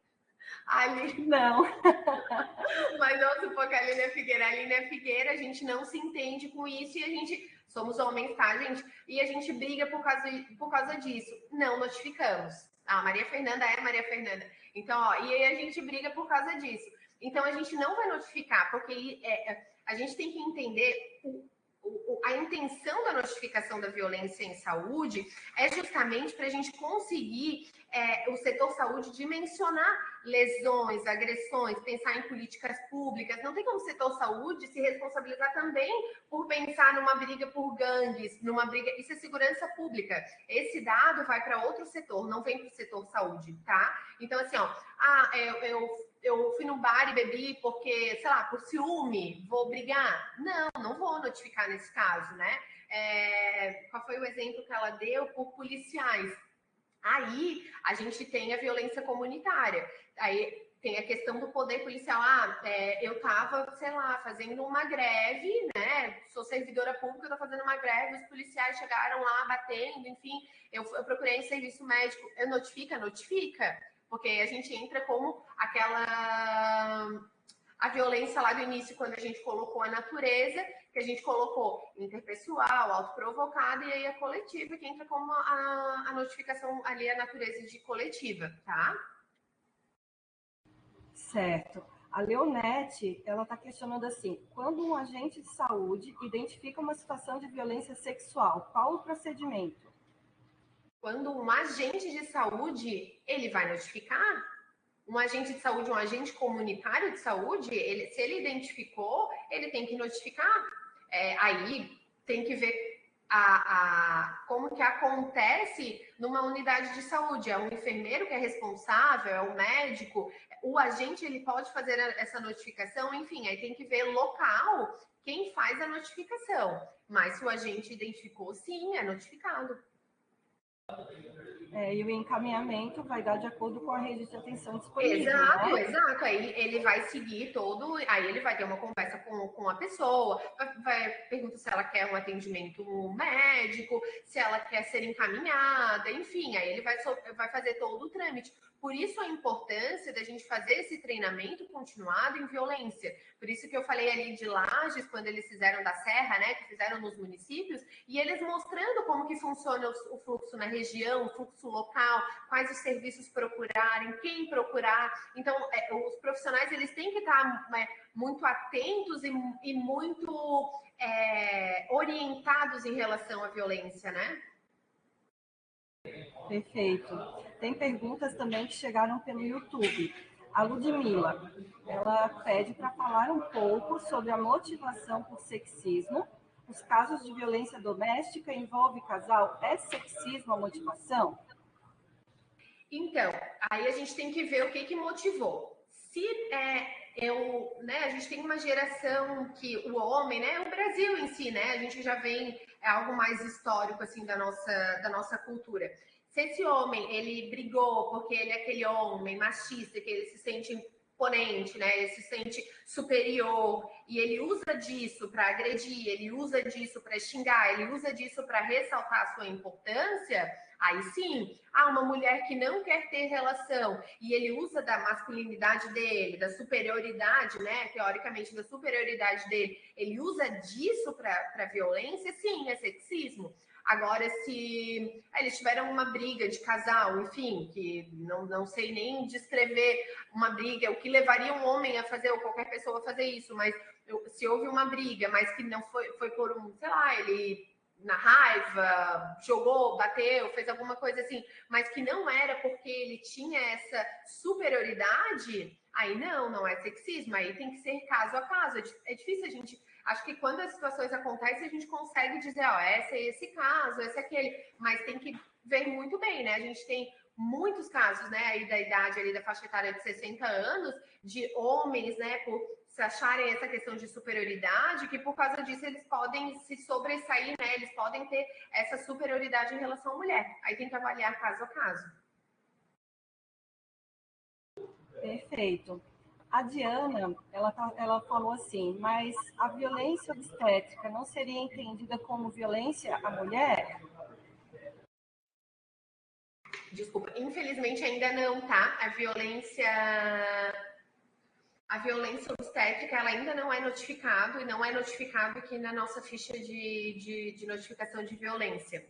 Aline. Não. Mas não supor que a Aline é Figueira, a gente não se entende com isso e a gente, somos homens, tá, gente? E a gente briga por causa disso. Não notificamos. A Maria Fernanda é Maria Fernanda. Então, ó, e aí a gente briga por causa disso. Então, a gente não vai notificar, porque a gente tem que entender a intenção da notificação da violência em saúde é justamente para a gente conseguir o setor saúde dimensionar lesões, agressões, pensar em políticas públicas. Não tem como o setor saúde se responsabilizar também por pensar numa briga por gangues, numa briga. Isso é segurança pública. Esse dado vai para outro setor, não vem para o setor saúde, tá? Então, assim, ó, eu fui no bar e bebi porque, sei lá, por ciúme, vou brigar? Não vou notificar nesse caso, né? Qual foi o exemplo que ela deu? Por policiais. Aí a gente tem a violência comunitária. Aí tem a questão do poder policial. Eu estava, sei lá, fazendo uma greve, né? Sou servidora pública, estou fazendo uma greve, os policiais chegaram lá batendo, enfim, eu procurei um serviço médico. Eu notifica, porque a gente entra como a violência lá do início, quando a gente colocou a natureza, que a gente colocou interpessoal, autoprovocada, e aí a coletiva, que entra como a notificação ali, a natureza de coletiva, tá? Certo. A Leonete, ela está questionando assim, quando um agente de saúde identifica uma situação de violência sexual, qual o procedimento? Quando um agente de saúde, ele vai notificar? Um agente de saúde, um agente comunitário de saúde, se ele identificou, ele tem que notificar. Aí tem que ver como que acontece numa unidade de saúde. É o enfermeiro que é responsável, é o médico, o agente ele pode fazer essa notificação, enfim, aí tem que ver local quem faz a notificação. Mas se o agente identificou, sim, é notificado. E o encaminhamento vai dar de acordo com a rede de atenção disponível. Exato, né? exato. Aí ele vai seguir todo, aí ele vai ter uma conversa com a pessoa, vai perguntar se ela quer um atendimento médico, se ela quer ser encaminhada, enfim, aí ele vai fazer todo o trâmite. Por isso a importância da gente fazer esse treinamento continuado em violência. Por isso que eu falei ali de Lages, quando eles fizeram da Serra, né, que fizeram nos municípios, e eles mostrando como que funciona o fluxo na região, o fluxo local, quais os serviços procurarem, quem procurar. Então, os profissionais eles têm que estar muito atentos e muito orientados em relação à violência, né? Perfeito. Tem perguntas também que chegaram pelo YouTube. A Ludmila, ela pede para falar um pouco sobre a motivação por sexismo. Os casos de violência doméstica envolvem casal. É sexismo a motivação? Então, aí a gente tem que ver o que motivou. Se a gente tem uma geração que o homem, né, o Brasil em si, né, a gente já vem algo mais histórico assim da nossa cultura. Se esse homem ele brigou porque ele é aquele homem machista que ele se sente imponente, né, ele se sente superior e ele usa disso para agredir, ele usa disso para xingar, ele usa disso para ressaltar a sua importância. Aí sim, uma mulher que não quer ter relação e ele usa da masculinidade dele, da superioridade, né? Teoricamente, da superioridade dele, ele usa disso para violência, sim, é sexismo. Agora, se eles tiveram uma briga de casal, enfim, que não sei nem descrever uma briga, o que levaria um homem a fazer, ou qualquer pessoa a fazer isso, mas se houve uma briga, mas que não foi por sei lá, ele na raiva, jogou, bateu, fez alguma coisa assim, mas que não era porque ele tinha essa superioridade, aí não é sexismo, aí tem que ser caso a caso. É difícil a gente. Acho que quando as situações acontecem, a gente consegue dizer, esse caso, esse aquele, mas tem que ver muito bem, né? A gente tem muitos casos, né, aí da idade ali da faixa etária de 60 anos, de homens, né, por se acharem essa questão de superioridade, que por causa disso eles podem se sobressair, né? Eles podem ter essa superioridade em relação à mulher. Aí tem que avaliar caso a caso. Perfeito. A Diana, ela falou assim, mas a violência obstétrica não seria entendida como violência à mulher? Desculpa, infelizmente ainda não, tá? A violência obstétrica ela ainda não é notificado e não é notificado aqui na nossa ficha de notificação de violência.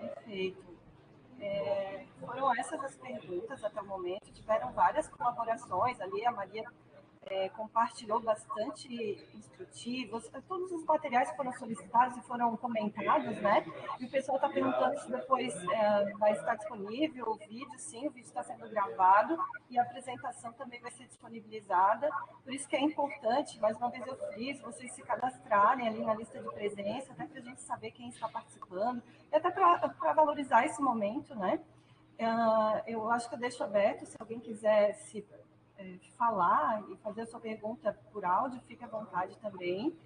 Perfeito. Foram essas as perguntas até o momento. Tiveram várias colaborações ali. A Maria compartilhou bastante instrutivos. Todos os materiais foram solicitados e foram comentados, né? E o pessoal está perguntando se depois vai estar disponível o vídeo. Sim, o vídeo está sendo gravado e a apresentação também vai ser disponibilizada. Por isso que é importante, mais uma vez eu friso, vocês se cadastrarem ali na lista de presença, até para a gente saber quem está participando, e até para valorizar esse momento, né? Eu acho que eu deixo aberto, se alguém quiser se falar e fazer a sua pergunta por áudio, fique à vontade também.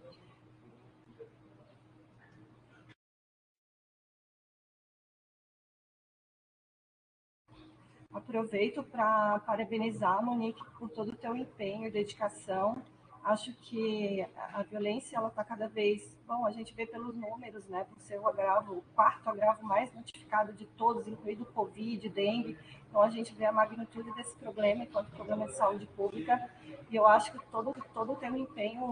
Aproveito para parabenizar, Monique, por todo o teu empenho e dedicação. Acho que a violência ela está cada vez, bom, a gente vê pelos números, né, por ser o quarto agravo mais notificado de todos, incluindo Covid, dengue. Então a gente vê a magnitude desse problema enquanto problema de saúde pública. E eu acho que todo o teu empenho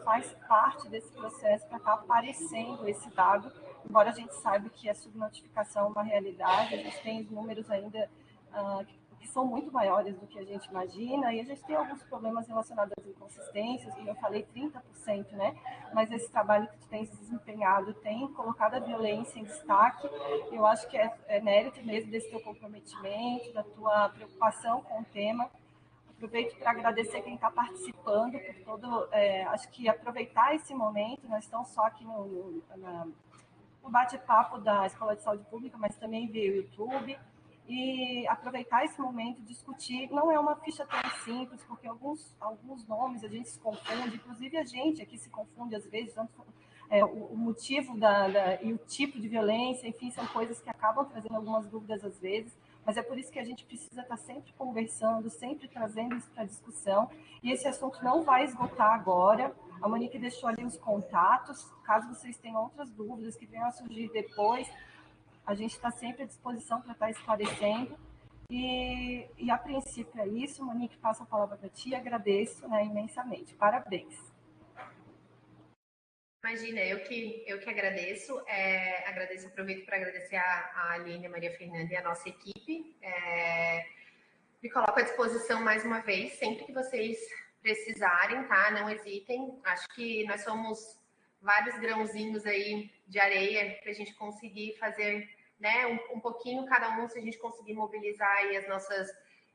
faz parte desse processo para estar aparecendo esse dado, embora a gente saiba que a subnotificação é uma realidade, a gente tem os números ainda que são muito maiores do que a gente imagina, e a gente tem alguns problemas relacionados às inconsistências, como eu falei, 30%, né? Mas esse trabalho que tu tens desempenhado tem colocado a violência em destaque. Eu acho que é mérito mesmo desse teu comprometimento, da tua preocupação com o tema. Aproveito para agradecer quem está participando por todo. Acho que aproveitar esse momento, nós estamos só aqui no bate-papo da Escola de Saúde Pública, mas também via YouTube, e aproveitar esse momento, discutir. Não é uma ficha tão simples, porque alguns nomes a gente se confunde, inclusive a gente aqui se confunde às vezes, o motivo e o tipo de violência, enfim, são coisas que acabam trazendo algumas dúvidas às vezes, mas é por isso que a gente precisa estar sempre conversando, sempre trazendo isso para a discussão, e esse assunto não vai esgotar agora. A Monique deixou ali os contatos, caso vocês tenham outras dúvidas que venham a surgir depois, a gente está sempre à disposição para estar esclarecendo. E a princípio é isso. Monique, passo a palavra para ti, agradeço, né, imensamente. Parabéns. Imagina, eu que agradeço. Aproveito para agradecer a Aline, a Maria Fernanda e a nossa equipe. Me coloco à disposição mais uma vez, sempre que vocês precisarem, tá? Não hesitem. Acho que nós somos vários grãozinhos aí de areia para a gente conseguir fazer, né, um pouquinho cada um, se a gente conseguir mobilizar aí as nossas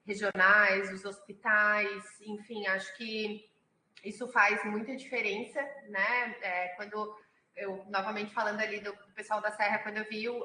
regionais, os hospitais, enfim, acho que isso faz muita diferença, né? Quando eu, novamente falando ali do pessoal da Serra, quando eu vi o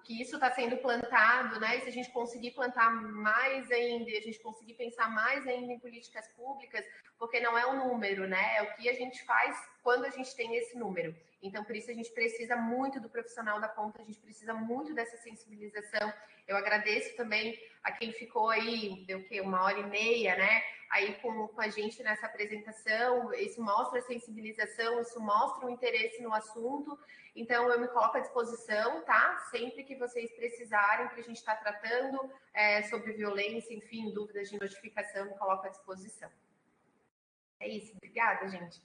que isso está sendo plantado, né? E se a gente conseguir plantar mais ainda, e a gente conseguir pensar mais ainda em políticas públicas, porque não é um número, né? É o que a gente faz quando a gente tem esse número. Então, por isso, a gente precisa muito do profissional da ponta, a gente precisa muito dessa sensibilização. Eu agradeço também a quem ficou aí, deu o quê? 1h30, né? Aí com a gente nessa apresentação, isso mostra a sensibilização, isso mostra o interesse no assunto. Então, eu me coloco à disposição, tá? Sempre que vocês precisarem, que a gente está tratando sobre violência, enfim, dúvidas de notificação, me coloco à disposição. É isso, obrigada, gente.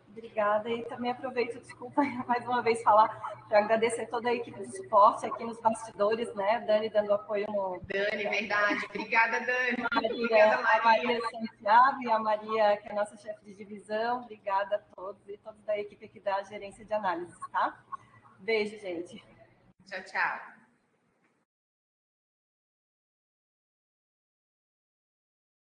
Obrigada, e também aproveito, desculpa, mais uma vez falar, para agradecer toda a equipe de suporte aqui nos bastidores, né? Dani dando apoio no... Dani, verdade. Obrigada, Dani. Obrigada, Maria. A Maria Santiago e a Maria, que é a nossa chefe de divisão. Obrigada a todos e todos da equipe aqui da gerência de análise, tá? Beijo, gente. Tchau, tchau.